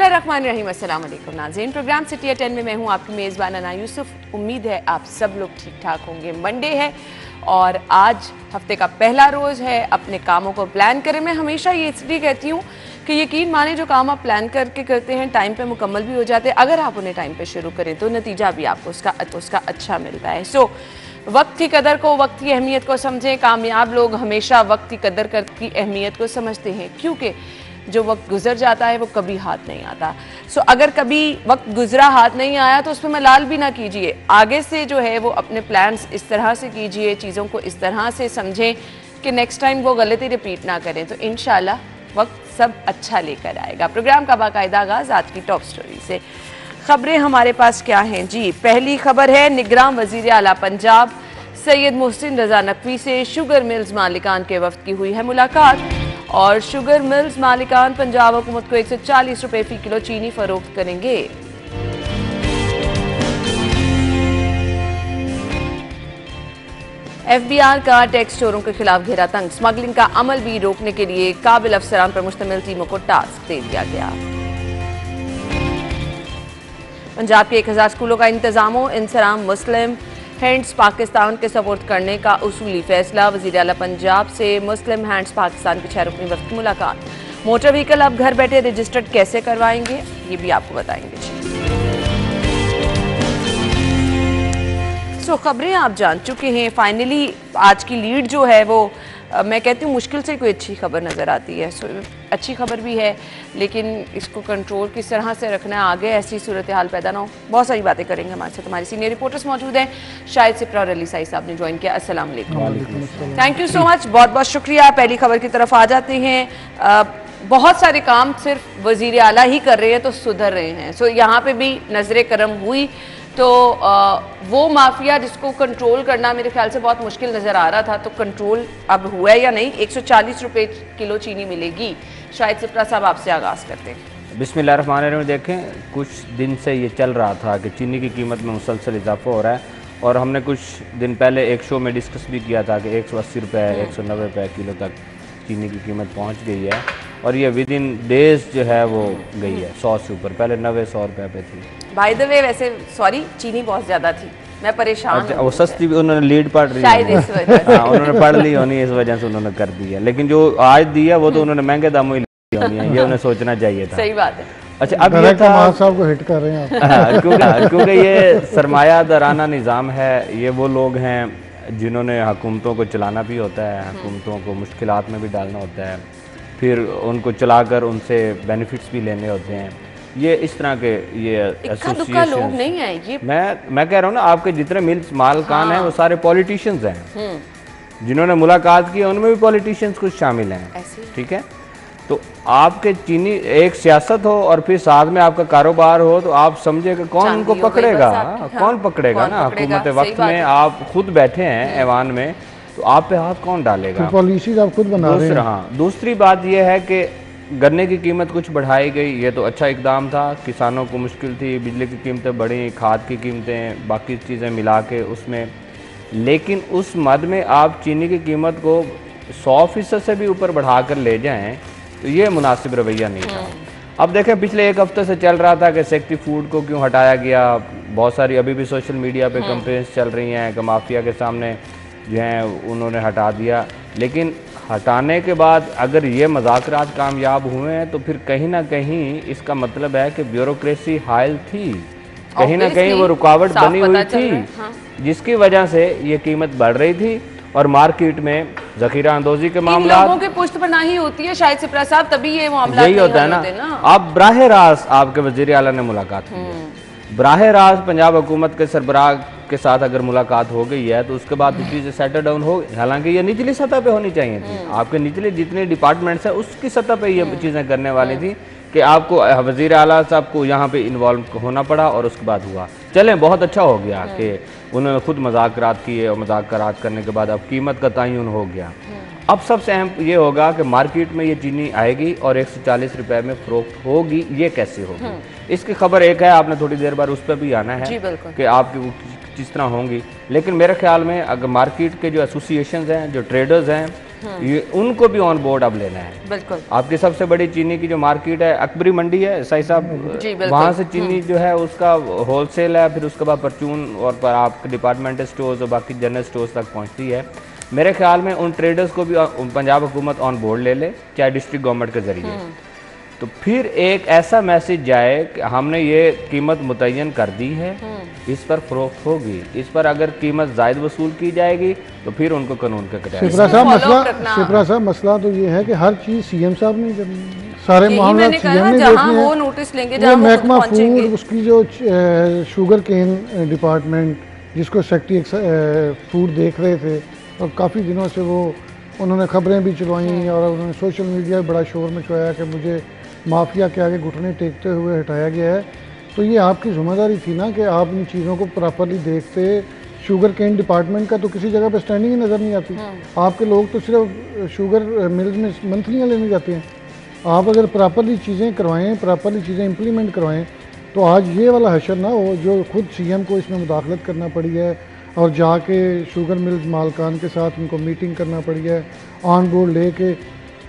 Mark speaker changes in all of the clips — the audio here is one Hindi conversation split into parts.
Speaker 1: बिस्मिल्लाहिर्रहमानिर्रहीम, अस्सलाम वालेकुम नाज़रीन। प्रोग्राम सिटी 10 में मैं हूँ आपकी मेज़बान अना यूसुफ। उम्मीद है आप सब लोग ठीक ठाक होंगे। मंडे है और आज हफ्ते का पहला रोज़ है। अपने कामों को प्लान करें। मैं हमेशा ये इसलिए कहती हूँ कि यकीन माने जो काम आप प्लान करके करते हैं टाइम पे मुकम्मल भी हो जाते हैं। अगर आप उन्हें टाइम पे शुरू करें तो नतीजा भी आपको उसका अच्छा मिलता है। सो वक्त की कदर को, वक्त की अहमियत को समझें। कामयाब लोग हमेशा वक्त की कदर की अहमियत को समझते हैं, क्योंकि जो वक्त गुजर जाता है वो कभी हाथ नहीं आता। सो अगर कभी वक्त गुजरा हाथ नहीं आया तो उस पर मलाल भी ना कीजिए। आगे से जो है वो अपने प्लान्स इस तरह से कीजिए, चीज़ों को इस तरह से समझें कि नेक्स्ट टाइम वो गलती रिपीट ना करें, तो इंशाल्लाह वक्त सब अच्छा लेकर आएगा। प्रोग्राम का बाकायदा आगाज़ आज की टॉप स्टोरी से। खबरें हमारे पास क्या हैं जी। पहली खबर है, निगरान वज़ीर आला पंजाब सैयद मोहसिन रज़ा नकवी से शुगर मिल्स मालिकान के वफ्द की हुई है मुलाकात। और शुगर मिल्स मालिकान पंजाब हुकूमत को 140 रुपए फी किलो चीनी फरोख्त करेंगे। FBI का टैक्स चोरों के खिलाफ घेरा तंग। स्मगलिंग का अमल भी रोकने के लिए काबिल अफसरान पर मुश्तमिल टीमों को टास्क दे दिया गया। पंजाब के 1000 स्कूलों का इंतजामों इंसराम मुस्लिम हैंड्स पाकिस्तान के सपोर्ट करने का उसूली फैसला। वज़ीर आला पंजाब से मुस्लिम हैंड्स पाकिस्तान के 6 रुकनी वफ्द की मुलाकात। मोटर व्हीकल अब घर बैठे रजिस्टर्ड कैसे करवाएंगे, ये भी आपको बताएंगे। सो खबरें आप जान चुके हैं। फाइनली आज की लीड जो है वो मैं कहती हूँ मुश्किल से कोई अच्छी खबर नज़र आती है। सो अच्छी खबर भी है, लेकिन इसको कंट्रोल किस तरह से रखना है, आगे ऐसी सूरत हाल पैदा ना हो। बहुत सारी बातें करेंगे हमारे साथ। हमारे सीनियर रिपोर्टर्स मौजूद हैं। शाहिद सिप्रा और अली साई साहब ने ज्वाइन किया। अस्सलाम वालेकुम। थैंक यू सो मच, बहुत बहुत शुक्रिया। पहली खबर की तरफ आ जाते हैं। बहुत सारे काम सिर्फ वज़ीर आला ही कर रहे हैं तो सुधर रहे हैं। सो यहाँ पे भी नजर करम हुई तो वो माफिया जिसको कंट्रोल करना मेरे ख्याल से बहुत मुश्किल नज़र आ रहा था, तो कंट्रोल अब हुआ है या नहीं। 140 रुपए किलो चीनी मिलेगी। शायद सिप्रा साहब आपसे आगाज़ करते हैं।
Speaker 2: बिस्मिल्लाहिर्रहमानिर्रहीम। देखें, कुछ दिन से ये चल रहा था कि चीनी की कीमत में मुसलसल इजाफा हो रहा है, और हमने कुछ दिन पहले एक शो में डिस्कस भी किया था कि 180 रुपये 190 रुपये किलो तक चीनी की कीमत पहुँच गई है, और ये विद इन डेज जो है वो गई है 100 से ऊपर। पहले 90-100 रुपये पे थी।
Speaker 1: बाय द वे, वैसे सॉरी, चीनी बहुत ज़्यादा थी, मैं परेशान।
Speaker 2: अच्छा, वो सस्ती भी उन्होंने लीड पढ़ रही
Speaker 1: शायद इस वजह से।
Speaker 2: हाँ, उन्होंने पढ़ ली होनी, इस वजह से उन्होंने कर दी है। लेकिन जो आज दी है वो तो उन्होंने महंगे दामों ही ली होनी है, ये उन्हें सोचना चाहिए था।
Speaker 1: सही बात है।
Speaker 2: अच्छा, अब ये था
Speaker 3: साहब को हिट कर रहे हैं
Speaker 2: क्योंकि ये सरमाया दराना निज़ाम है। ये वो लोग हैं जिन्होंने हुकूमतों को चलाना भी होता है, हुकूमतों को मुश्किलात में भी डालना होता है, फिर उनको चलाकर उनसे बेनिफिट्स भी लेने होते हैं। ये इस तरह के ये एसोसिएशन
Speaker 1: लोग नहीं है ये।
Speaker 2: मैं कह रहा हूँ ना, आपके जितने मिल्स मालकान हैं वो सारे पॉलिटिशियंस हैं। जिन्होंने मुलाकात की उनमें भी पॉलिटिशियंस कुछ शामिल हैं। ठीक है, तो आपके चीनी एक सियासत हो और फिर साथ में आपका कारोबार हो, तो आप समझे कि कौन उनको पकड़ेगा। कौन पकड़ेगा ना। हुकूमत वक्त में आप खुद बैठे हैं ऐवान में, तो आप पे हाथ कौन डालेगा।
Speaker 3: पॉलिसीज आप खुद बना रहे हैं।
Speaker 2: हाँ, दूसरी बात यह है कि गन्ने की कीमत कुछ बढ़ाई गई, ये तो अच्छा इकदाम था। किसानों को मुश्किल थी, बिजली की कीमतें बढ़ी, खाद की कीमतें, बाकी चीज़ें मिला के उसमें। लेकिन उस मद में आप चीनी की कीमत को 100% से भी ऊपर बढ़ा कर ले जाएं, तो ये मुनासिब रवैया नहीं था। अब देखें, पिछले एक हफ्ते से चल रहा था कि सेक्टिव फूड को क्यों हटाया गया। बहुत सारी अभी भी सोशल मीडिया पे कंपेन्स चल रही हैं कि माफिया के सामने जो हैं उन्होंने हटा दिया। लेकिन हटाने के बाद अगर ये मुज़ाकरात कामयाब हुए हैं, तो फिर कहीं ना कहीं इसका मतलब है कि ब्यूरोक्रेसी हायल थी, कहीं ना कहीं वो रुकावट बनी हुई थी, जिसकी वजह से ये कीमत बढ़ रही थी। और मार्केट में जखीरा अंदोजी के मामला,
Speaker 1: लोगों के पुष्ट बनाही होती है शायद सिप्रा साहब, तभी ये मामला
Speaker 2: यही होता है ना। आप बराह रास्त आपके वज़ीर आला ने मुलाकात की है, बराह रास्त पंजाब हुकूमत के सरबराह के साथ अगर मुलाकात हो गई है, तो उसके बाद चीज़ें सेटल डाउन हो। हालांकि ये निचली सतह पे होनी चाहिए थी, आपके निचले जितने डिपार्टमेंट्स हैं उसकी सतह पे ये चीज़ें करने वाली थी, कि आपको वज़ीर आला साहब को यहाँ पे इन्वॉल्व होना पड़ा, और उसके बाद हुआ। चलें, बहुत अच्छा हो गया कि उन्होंने खुद मुज़ाकरात किए, और मुज़ाकरात करने के बाद अब कीमत का तयन हो गया। अब सबसे अहम ये होगा कि मार्केट में ये चीनी आएगी और 140 रुपये में फ़रोख्त होगी। ये कैसे होगी, इसकी खबर एक है, आपने थोड़ी देर बाद उस पर भी आना है कि आपकी किस तरह होंगी। लेकिन मेरे ख्याल में अगर मार्केट के जो एसोसिएशंस हैं, जो ट्रेडर्स हैं, ये उनको भी ऑन बोर्ड अब लेना है।
Speaker 1: बिल्कुल।
Speaker 2: आपकी सबसे बड़ी चीनी की जो मार्केट है अकबरी मंडी है साई साहब, वहाँ से चीनी जो है उसका होलसेल है, फिर उसके बाद परचून और पर आपके डिपार्टमेंटल स्टोर्स और बाकी जनरल स्टोर्स तक पहुँचती है। मेरे ख्याल में उन ट्रेडर्स को भी पंजाब हुकूमत ऑन बोर्ड ले ले, चाहे डिस्ट्रिक्ट गवर्नमेंट के जरिए, तो फिर एक ऐसा मैसेज जाए कि हमने ये कीमत मुतय्यन कर दी है, इस पर फरोख्त होगी, इस पर अगर कीमत जायद वसूल की जाएगी तो फिर उनको कानून के कटाए।
Speaker 3: शिप्रा साहब मसला तो ये है कि हर चीज़ सीएम साहब नहीं करनी, सारे मामला सीएम ने देखने हैं।
Speaker 1: वो नोटिस लेंगे, जहां
Speaker 3: महकमा फूड, उसकी जो शुगर केन डिपार्टमेंट जिसको सेक्रेटरी फूड देख रहे थे और काफ़ी दिनों से वो उन्होंने खबरें भी चलवाई और उन्होंने सोशल मीडिया पर बड़ा शोर मचवाया कि मुझे माफिया के आगे घुटने टेकते हुए हटाया गया है। तो ये आपकी जिम्मेदारी थी ना कि आप इन चीज़ों को प्रॉपरली देखते। शुगर केन डिपार्टमेंट का तो किसी जगह पे स्टैंडिंग ही नज़र नहीं आती। आपके लोग तो सिर्फ शुगर मिल्स में मंथलियाँ लेने जाते हैं। आप अगर प्रॉपरली चीज़ें करवाएं, प्रॉपरली चीज़ें इम्प्लीमेंट करवाएं तो आज ये वाला हशर ना हो जो खुद सीएम को इसमें मुदाखलत करना पड़ी है और जाके शुगर मिल्स मालकान के साथ उनको मीटिंग करना पड़ी है, ऑन बोर्ड लेके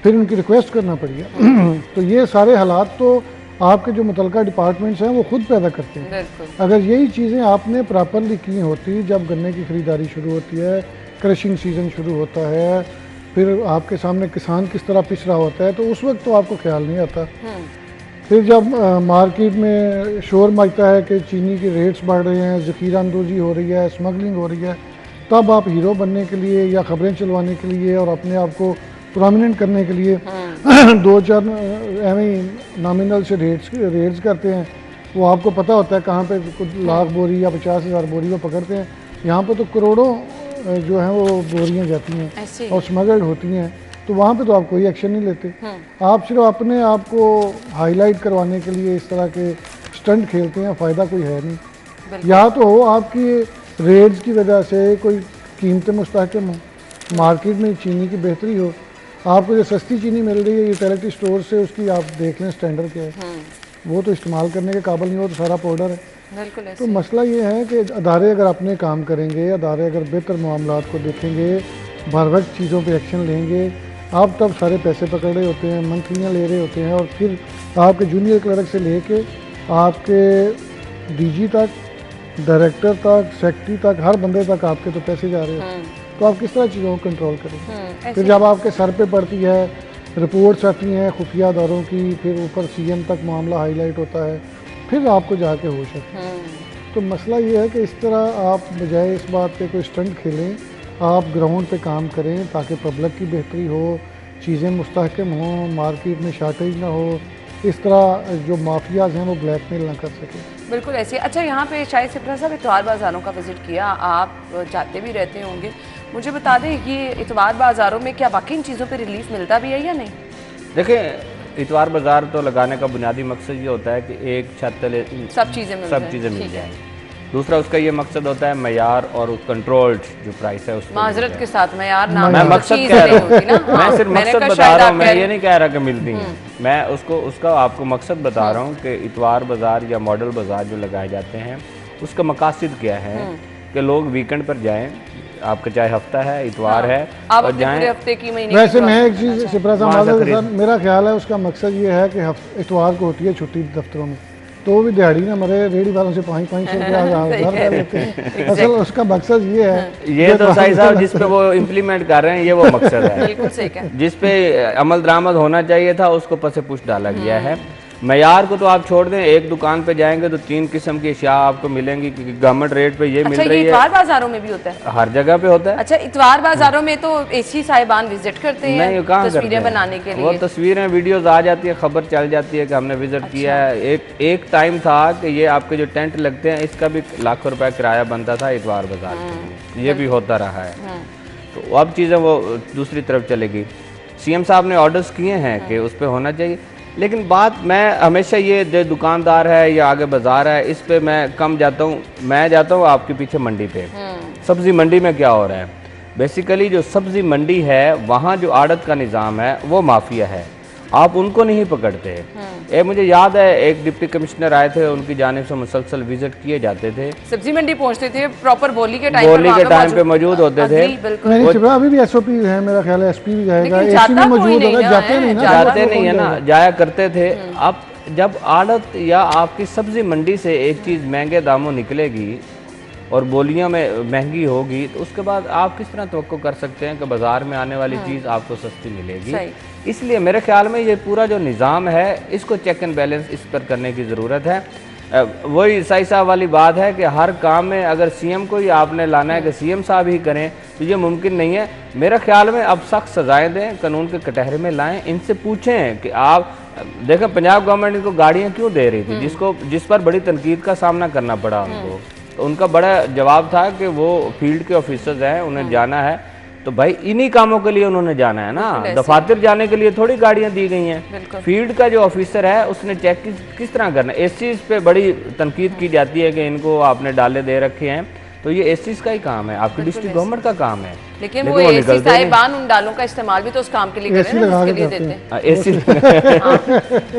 Speaker 3: फिर उनकी रिक्वेस्ट करना पड़ी है। तो ये सारे हालात तो आपके जो मुतलका डिपार्टमेंट्स हैं वो खुद पैदा करते हैं। अगर यही चीज़ें आपने प्रॉपरली की होती, जब गन्ने की ख़रीदारी शुरू होती है, क्रशिंग सीज़न शुरू होता है, फिर आपके सामने किसान किस तरह पिस रहा होता है, तो उस वक्त तो आपको ख्याल नहीं आता। फिर जब मार्केट में शोर मचता है कि चीनी के रेट्स बढ़ रहे हैं, ज़ख़ीरा अंदोज़ी हो रही है, स्मगलिंग हो रही है, तब आप हीरो बनने के लिए या ख़बरें चलवाने के लिए और अपने आप को प्रोमिनेंट करने के लिए दो चार एवं नॉमिनल से रेट्स करते हैं। वो आपको पता होता है कहाँ पे कुछ लाख बोरी या 50,000 बोरी वो पकड़ते हैं। यहाँ पे तो करोड़ों जो हैं वो बोरियाँ जाती हैं और स्मगल्ड होती हैं, तो वहाँ पे तो आप कोई एक्शन नहीं लेते। आप सिर्फ अपने आप को हाईलाइट करवाने के लिए इस तरह के स्टंट खेलते हैं, फ़ायदा कोई है नहीं। या तो हो आपकी रेट्स की वजह से कोई कीमतें मुस्तहकम हो, मार्केट में चीनी की बेहतरी हो, आपको जो सस्ती चीनी मिल रही है यूटिलिटी स्टोर से, उसकी आप देख लें स्टैंडर्ड क्या है, वो तो इस्तेमाल करने के काबिल नहीं हो, तो सारा पाउडर है। तो मसला ये है कि अदारे अगर अपने काम करेंगे, अदारे अगर बेहतर मामलात को देखेंगे, बर वक्त चीज़ों पे एक्शन लेंगे, आप तब सारे पैसे पकड़ रहे होते हैं, मंथलियाँ ले रहे होते हैं और फिर आपके जूनियर क्लर्क से लेके आपके डीजी तक, डायरेक्टर तक, सेक्रेटरी तक, हर बंदे तक आपके तो पैसे जा रहे हैं। तो आप किस तरह चीज़ों को कंट्रोल करें? फिर जब आपके सर पे पड़ती है, रिपोर्ट्स आती हैं खुफिया अदारों की, फिर ऊपर सीएम तक मामला हाईलाइट होता है, फिर आपको जाके होश है। तो मसला ये है कि इस तरह आप बजाय इस बात पे कोई स्टंट खेलें, आप ग्राउंड पे काम करें ताकि पब्लिक की बेहतरी हो, चीज़ें मुस्तहकम हों, मार्केट में शार्टेज ना हो, इस तरह जो माफियाज हैं वो ब्लैकमेल ना कर सकें।
Speaker 1: बिल्कुल ऐसे। अच्छा, यहाँ पे शायद सिप्रा साहब इतवार बाज़ारों का विज़िट किया, आप जाते भी रहते होंगे, मुझे बता दें ये इतवार बाज़ारों में क्या वाकई इन चीज़ों पे रिलीफ मिलता भी है या नहीं?
Speaker 2: देखिए, इतवार बाज़ार तो लगाने का बुनियादी मकसद ये होता है कि एक छत तले
Speaker 1: सब चीज़ें मिल जाए।
Speaker 2: दूसरा उसका ये मकसद होता है मयार और कंट्रोल्ड जो प्राइस है उसको।
Speaker 1: माजरत के साथ मयार नाम
Speaker 2: मैं मकसद कह रहा हूँ, मैं सिर्फ मकसद बता रहा हूँ, मैं ये नहीं कह रहा कि मिलती हैं, मैं उसका आपको मकसद बता रहा हूँ कि इतवार बाज़ार या मॉडल बाज़ार जो लगाए जाते हैं उसका मकसद क्या है कि लोग वीकेंड पर जाएं, आपका चाहे हफ्ता है, इतवार है, और जाएं
Speaker 1: हफ्ते की महीने।
Speaker 3: वैसे मैं एक चीज़ सिप्रा साहब, मेरा ख्याल है उसका मकसद ये है कि इतवार को होती है छुट्टी दफ्तरों में, तो भी दिहाड़ी ना मरे, रेडी वालों से 500 रुपया लेते हैं। असल उसका मकसद ये है,
Speaker 2: ये तो सही साहब जिस पे वो इम्प्लीमेंट कर रहे हैं ये वो मकसद है। जिस पे अमल दरामद होना चाहिए था उसको पसे पुश डाला गया है। मयार को तो आप छोड़ दें, एक दुकान पे जाएंगे तो 3 किस्म की अशिया आपको मिलेंगी क्योंकि गवर्नमेंट रेट पे ये मिल रही है।
Speaker 1: इतवार बाजारों में भी होता है?
Speaker 2: हर जगह पे होता है।
Speaker 1: अच्छा, इतवार बाजारों में तो एसी साहिबान विजिट करते हैं तस्वीरें बनाने के लिए?
Speaker 2: वो तस्वीरें वीडियोस आ जाती है, खबर चल जाती है कि हमने विजिट किया है। एक टाइम था कि ये आपके जो टेंट लगते हैं इसका भी लाखों रुपया किराया बनता था इतवार बाजार, ये भी होता रहा है। तो अब चीज़ें वो दूसरी तरफ चलेगी। सीएम साहब ने ऑर्डर्स किए हैं कि उस पर होना चाहिए, लेकिन बात मैं हमेशा ये जो दुकानदार है या आगे बाजार है इस पे मैं कम जाता हूँ। मैं जाता हूँ आपके पीछे मंडी पे, सब्ज़ी मंडी में क्या हो रहा है। बेसिकली जो सब्ज़ी मंडी है वहाँ जो आड़त का निज़ाम है वो माफिया है, आप उनको नहीं पकड़ते। ये मुझे याद है, एक डिप्टी कमिश्नर आए थे, उनकी जानिब से मुसलसल विजिट किए जाते थे,
Speaker 1: सब्जी मंडी पहुंचते थे, प्रॉपर बोली के
Speaker 2: टाइम पे मौजूद होते थे।
Speaker 3: अभी भी SOP है, मेरा ख्याल है SP भी जाएगा,
Speaker 1: लेकिन
Speaker 3: AC भी
Speaker 1: जाता
Speaker 3: मौजूद
Speaker 1: कोई
Speaker 3: होगा,
Speaker 1: नहीं
Speaker 3: जाते
Speaker 1: है,
Speaker 3: नहीं ना,
Speaker 2: जाते नहीं है ना, जाया करते थे। अब जब आड़त या आपकी सब्जी मंडी से एक चीज़ महंगे दामों निकलेगी और बोलियों में महंगी होगी, तो उसके बाद आप किस तरह तवक्को कर सकते हैं कि बाज़ार में आने वाली चीज़ आपको सस्ती मिलेगी। इसलिए मेरे ख्याल में ये पूरा जो निज़ाम है, इसको चेक एंड बैलेंस इस पर करने की ज़रूरत है। वही साई साहब वाली बात है कि हर काम में अगर CM को ही आपने लाना है कि CM साहब ही करें, तो ये मुमकिन नहीं है। मेरे ख्याल में अब सख्त सजाएं दें, कानून के कटहरे में लाएं, इनसे पूछें कि आप देखें पंजाब गवर्नमेंट इनको गाड़ियाँ क्यों दे रही थी, जिस पर बड़ी तनकीद का सामना करना पड़ा उनको। तो उनका बड़ा जवाब था कि वो फील्ड के ऑफिसर्स हैं, उन्हें जाना है, तो भाई इन्हीं कामों के लिए उन्होंने जाना है ना, दफातर जाने के लिए थोड़ी गाड़ियां दी गई हैं। फील्ड का जो ऑफिसर है उसने चेक किस तरह करना है। इस चीज़ पे बड़ी तनकीद की जाती है कि इनको आपने डाले दे रखे हैं, तो ये एसीज का ही काम है, आपकी डिस्ट्रिक्ट गवर्नमेंट का काम है।
Speaker 1: लेकिन वो एसी साहिबान उन डालों का इस्तेमाल भी तो उस काम के लिए करें ना, जिसके लिए देते हैं
Speaker 2: एसी।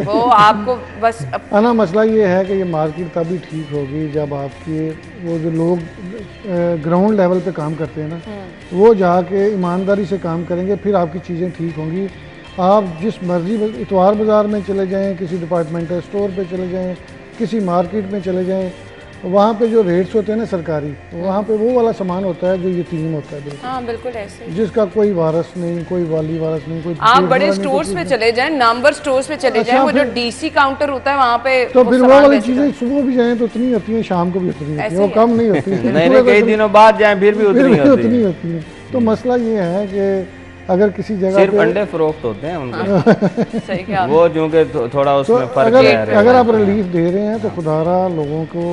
Speaker 1: वो आपको बस
Speaker 3: ना मसला ये है कि ये मार्केट तभी ठीक होगी जब आपकी वो जो लोग ग्राउंड लेवल पे काम करते हैं ना, वो जाके ईमानदारी से काम करेंगे, फिर आपकी चीज़ें ठीक होंगी। आप जिस मर्जी इतवार बाज़ार में चले जाएँ, किसी डिपार्टमेंटल स्टोर पे चले जाएँ, किसी मार्केट में चले जाएँ, वहाँ पे जो रेट्स होते हैं ना सरकारी, वहाँ पे वो वाला सामान होता है जो यतीम होता है। बिल्कुल
Speaker 1: हाँ, बिल्कुल ऐसे,
Speaker 3: जिसका कोई वारस नहीं, कोई वाली वारस नहीं, कोई।
Speaker 1: आप बड़े स्टोर्स पे चले जाएं, नंबर स्टोर्स पे चले जाएं, वो जो DC काउंटर होता है वहाँ पे,
Speaker 3: तो फिर वो वाली चीजें सुबह भी जाएं तो उतनी होती है, शाम को भी उतनी होती है, वो कम नहीं होती है।
Speaker 2: नहीं, कई दिनों बाद जाएं फिर भी उतनी
Speaker 3: होती है। तो मसला ये है कि अगर किसी जगह
Speaker 2: सिर्फ अंडे फरोख्त होते हैं उनके,
Speaker 1: सही कहा
Speaker 2: वो चूंकि थोड़ा उसमें फर्क है।
Speaker 3: अगर आप रिलीफ दे रहे हैं तो खुदारा लोगों को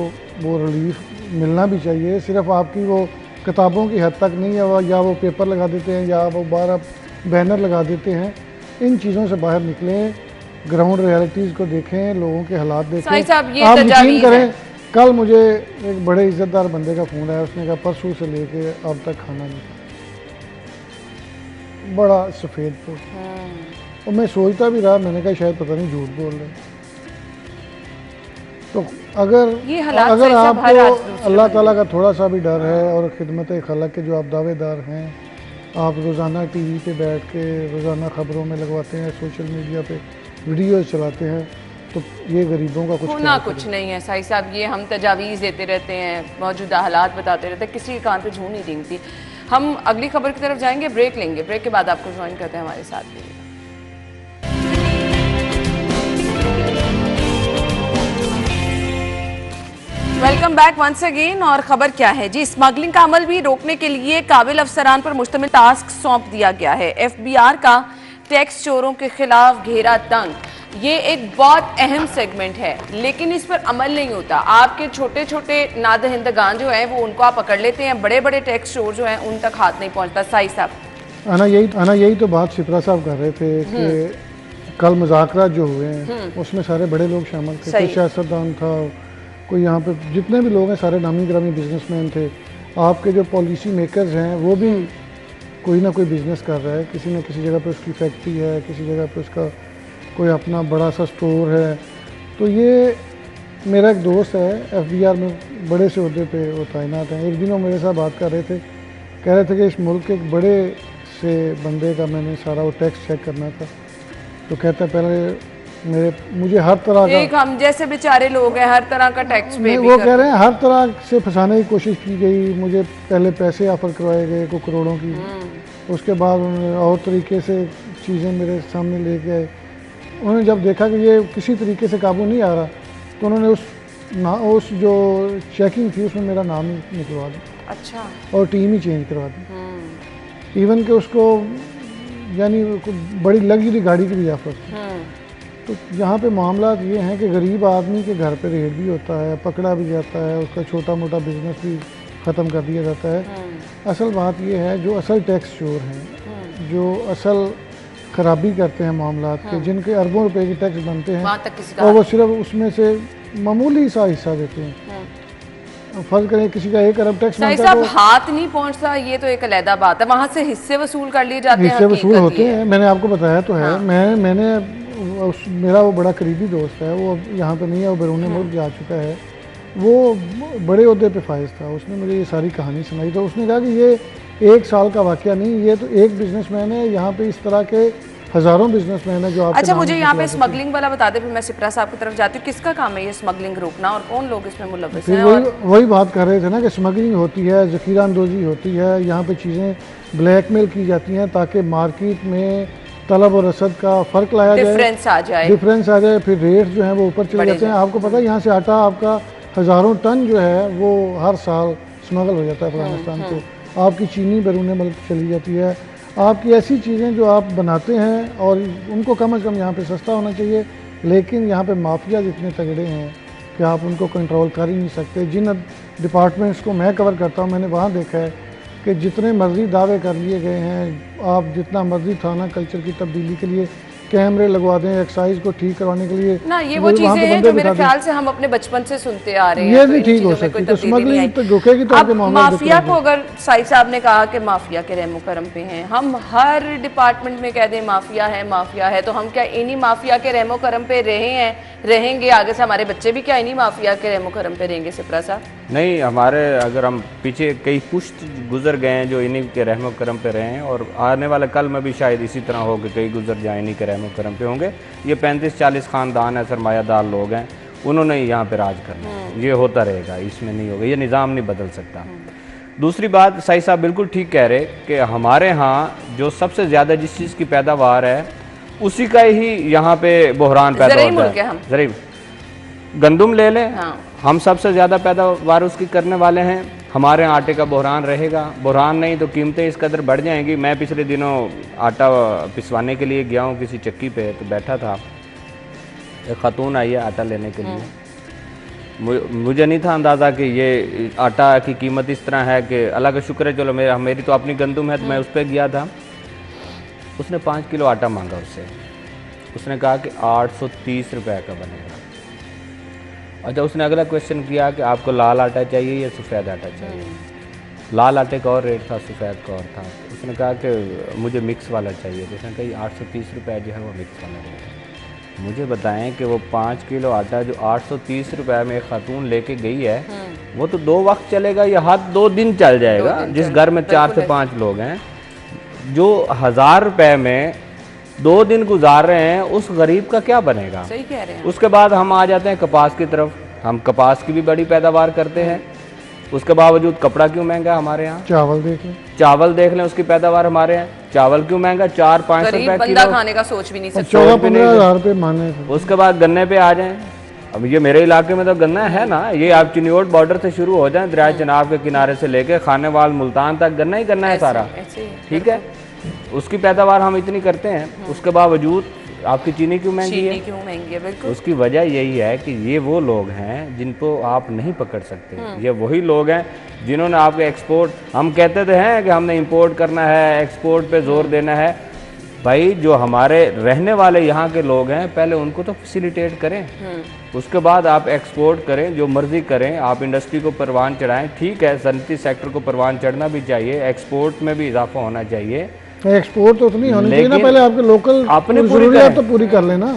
Speaker 3: वो रिलीफ मिलना भी चाहिए। सिर्फ आपकी वो किताबों की हद तक नहीं है, या वो पेपर लगा देते हैं या वो बाहर आप बैनर लगा देते हैं। इन चीज़ों से बाहर निकलें, ग्राउंड रियलिटीज़ को देखें, लोगों के हालात देखें।
Speaker 1: आप
Speaker 3: यकीन करें, कल मुझे एक बड़े इज्जतदार बंदे का फ़ोन आया, उसने कहा परसों से लेके अब तक खाना नहीं खाया, बड़ा सफ़ेद पोस्ट। और मैं सोचता भी रहा, मैंने कहा शायद पता नहीं झूठ बोल रहे। तो अगर आपको अल्लाह ताला का थोड़ा सा भी डर है और खिदमत खलक के जो आप दावेदार हैं, आप रोज़ाना TV पे बैठ के रोज़ाना ख़बरों में लगवाते हैं, सोशल मीडिया पे वीडियोस चलाते हैं, तो ये गरीबों का कुछ
Speaker 1: नहीं है। साई साहब, ये हम तजावीज़ देते रहते हैं, मौजूदा हालात बताते रहते हैं, किसी के कान पे झूठ नहीं रेंगती। हम अगली खबर की तरफ जाएंगे, ब्रेक लेंगे, ब्रेक के बाद आपको ज्वाइन करते हैं हमारे साथ भी। Welcome back once again. और खबर क्या है जी, स्मगलिंग का अमल भी रोकने के लिए काबिल अफसरान पर मुश्तमिल टास्क सौंप दिया गया है। FBR का टैक्स चोरों के खिलाफ घेरा तंग, ये एक बहुत अहम सेगमेंट है, लेकिन इस पर अमल नहीं होता। आपके छोटे छोटे नादहिंदगान जो हैं वो उनको आप पकड़ लेते हैं, बड़े बड़े टैक्स चोर जो हैं उन तक हाथ नहीं पहुंचता। साई साहब,
Speaker 3: आना यही तो बात शिप्रा साहब कर रहे थे कि कल मुज़ाकरात जो हुए हैं उसमें सारे बड़े लोग शामिल थे, कोई सियासतदान था, कोई यहाँ पे जितने भी लोग हैं सारे नामी ग्रामी बिजनेसमैन थे। आपके जो पॉलिसी मेकर्स हैं वो भी कोई ना कोई बिजनेस कर रहा है, किसी न किसी जगह पे उसकी फैक्ट्री है, किसी जगह पे उसका कोई अपना बड़ा सा स्टोर है। तो ये मेरा एक दोस्त है FBR में बड़े से अहदे पे वो तैनात हैं, एक दिन वो मेरे साथ बात कर रहे थे, कह रहे थे कि इस मुल्क के एक बड़े से बंदे का मैंने सारा वो टैक्स चेक करना था। तो कहता है पहले मुझे हर तरह का,
Speaker 1: हम जैसे बेचारे लोग हैं, हर तरह का टैक्स पे भी
Speaker 3: वो कह रहे हैं हर तरह से फंसाने की कोशिश की गई, मुझे पहले पैसे ऑफर करवाए गए को करोड़ों की, उसके बाद उन्होंने और तरीके से चीज़ें मेरे सामने लेके आए। उन्होंने जब देखा कि ये किसी तरीके से काबू नहीं आ रहा, तो उन्होंने उस जो चेकिंग थी उसमें मेरा नाम ही निकलवा दिया।
Speaker 1: अच्छा।
Speaker 3: और टीम ही चेंज करवा दी। इवन कि उसको यानी बड़ी लग्जरी गाड़ी की भी ऑफर थी। तो यहाँ पे मामला ये हैं कि गरीब आदमी के घर पे रेड भी होता है, पकड़ा भी जाता है, उसका छोटा मोटा बिजनेस भी ख़त्म कर दिया जाता है। असल बात ये है जो असल टैक्स चोर हैं, जो असल खराबी करते हैं मामलात के, जिनके अरबों रुपए के टैक्स बनते हैं और वो सिर्फ उसमें से मामूली सा हिस्सा देते हैं। फर्ज करें किसी का 1 अरब टैक्स बनता है तो
Speaker 1: हाथ नहीं पहुंचता, ये तो एक अलग बात है, वहाँ से हिस्से वसूल कर लिए जाते हैं,
Speaker 3: हिस्से वसूल होते हैं। मैंने आपको बताया तो है, मैंने मेरा वो बड़ा करीबी दोस्त है, वो यहाँ पे नहीं है, वो बैरून मुल्क जा चुका है। वो बड़े ओहदे पे फाइज था, उसने मुझे ये सारी कहानी सुनाई। तो उसने कहा कि ये 1 साल का वाक़या नहीं, ये तो एक बिजनेसमैन है, यहाँ पे इस तरह के हज़ारों बिजनेसमैन है जो आप।
Speaker 1: अच्छा, मुझे यहाँ पे स्मगलिंग वाला बता दे, फिर मैं सिप्रा साहब की तरफ जाती हूँ। किसका काम है ये स्मगलिंग रोकना और कौन लोग इसमें मुलव्वस हैं?
Speaker 3: वही बात कर रहे थे ना कि स्मगलिंग होती है, ज़ख़ीरा अंदोज़ी होती है, यहाँ पे चीज़ें ब्लैकमेल की जाती हैं ताकि मार्केट में तलब और रसद का फ़र्क लाया जाए, डिफरेंस आ जाए, फिर रेट जो है वो ऊपर चले जाते हैं। आपको पता है यहाँ से आटा आपका हज़ारों टन जो है वो हर साल स्मगल हो जाता है अफगानिस्तान को। आपकी चीनी बैरून मुल्क चली जाती है, आपकी ऐसी चीज़ें जो आप बनाते हैं और उनको कम से कम यहाँ पे सस्ता होना चाहिए। लेकिन यहाँ पे माफिया इतने तगड़े हैं कि आप उनको कंट्रोल कर ही नहीं सकते। जिन डिपार्टमेंट्स को मैं कवर करता हूँ, मैंने वहाँ देखा है कि जितने मर्जी दावे कर लिए गए हैं, आप जितना मर्जी थाना कल्चर की तब्दीली के लिए कैमरे लगवा दें, एक्साइज को ठीक करवाने के लिए
Speaker 1: ना, ये वो चीजें हैं जो मेरे ख्याल से हम अपने बचपन से सुनते आ रहे हैं।
Speaker 3: ये नहीं ठीक हो सकती, तो स्मगलिंग तो रुकेगी तो
Speaker 1: अब माफिया को, अगर साहिब साहब ने कहा कि माफिया के रहमो करम पे हैं, हम हर डिपार्टमेंट में कह दें माफिया है, तो हम क्या इन्हीं माफिया के रहमो करम पे रहे हैं, रहेंगे? आगे से हमारे बच्चे भी क्या इन्हीं माफिया के रहमो करम पे रहेंगे? सिप्रा साहब
Speaker 2: नहीं, हमारे अगर हम पीछे कई पुश्त गुजर गए हैं जो इन्हीं के रहमो करम पे रहे हैं, और आने वाले कल में भी शायद इसी तरह हो कि कई गुजर जाए इन्हीं के रहमो करम पे होंगे। ये 35-40 ख़ानदान है, सरमायादार लोग हैं, उन्होंने यहाँ पे राज करना है, ये होता रहेगा, इसमें नहीं होगा, ये निज़ाम नहीं बदल सकता। दूसरी बात, साहिब साहब बिल्कुल ठीक कह रहे कि हमारे यहाँ जो सबसे ज़्यादा जिस चीज़ की पैदावार है उसी का ही यहाँ पे बहरान पैदा होता है। ज़रूर गंदम ले लें, हम सबसे ज़्यादा पैदावार उसकी करने वाले हैं, हमारे यहाँ आटे का बहरान रहेगा। बहरान नहीं तो कीमतें इस कदर बढ़ जाएंगी। मैं पिछले दिनों आटा पिसवाने के लिए गया हूँ किसी चक्की पे, तो बैठा था, एक खातून आई है आटा लेने के लिए। मुझे नहीं था अंदाज़ा कि ये आटा की कीमत इस तरह है कि अल्लाह का शुक्र है, चलो मेरी तो अपनी गंदम है तो मैं उस पर गया था। उसने 5 किलो आटा मांगा उससे, उसने कहा कि 830 रुपये का बनेगा। अच्छा, उसने अगला क्वेश्चन किया कि आपको लाल आटा चाहिए या सफ़ेद आटा चाहिए? लाल आटे का और रेट था, सफ़ेद का और था। उसने कहा कि मुझे मिक्स वाला चाहिए, तो उसने कहा 830 रुपये जो है वो मिक्स वाला रेट है। मुझे बताएं कि वो 5 किलो आटा जो 830 रुपये में एक खातून लेके गई है, वो तो 2 वक्त चलेगा या हद 2 दिन चल जाएगा, जिस घर में 4 से 5 लोग हैं। जो 1000 रुपये में 2 दिन गुजार रहे हैं, उस गरीब का क्या बनेगा?
Speaker 1: सही कह रहे हैं।
Speaker 2: उसके बाद हम आ जाते हैं कपास की तरफ। हम कपास की भी बड़ी पैदावार करते हैं, उसके बावजूद कपड़ा क्यों महंगा है हमारे यहाँ? चावल देख लें, उसकी पैदावार हमारे यहाँ। चावल क्यों महंगा? 400-500 रुपए किलो,
Speaker 1: खाने का सोच भी नहीं सकता।
Speaker 3: 14-15 रुपए माने।
Speaker 2: उसके बाद गन्ने पे आ जाएं। अब ये मेरे इलाके में तो गन्ना है ना, ये आप चिन्योट बॉर्डर से शुरू हो जाए, दरिया चनाब के किनारे से लेके खानेवाल मुल्तान तक गन्ना ही गन्ना है सारा, ठीक है। उसकी पैदावार हम इतनी करते हैं, उसके बावजूद आपकी चीनी क्यों महंगी है?
Speaker 1: क्यों महंगी है? बिल्कुल
Speaker 2: उसकी वजह यही है कि ये वो लोग हैं जिनको आप नहीं पकड़ सकते। ये वही लोग हैं जिन्होंने आपके एक्सपोर्ट, हम कहते थे हैं कि हमने इंपोर्ट करना है, एक्सपोर्ट पे जोर देना है। भाई, जो हमारे रहने वाले यहाँ के लोग हैं, पहले उनको तो फैसिलिटेट करें, उसके बाद आप एक्सपोर्ट करें, जो मर्जी करें। आप इंडस्ट्री को परवान चढ़ाएं, ठीक है, सनती सेक्टर को परवान चढ़ना भी चाहिए, एक्सपोर्ट में भी इजाफा होना चाहिए।
Speaker 3: एक्सपोर्ट तो नहीं होनी चाहिए ना, पहले आपके लोकल
Speaker 2: अपने
Speaker 3: जरूरियात तो पूरी कर लेना।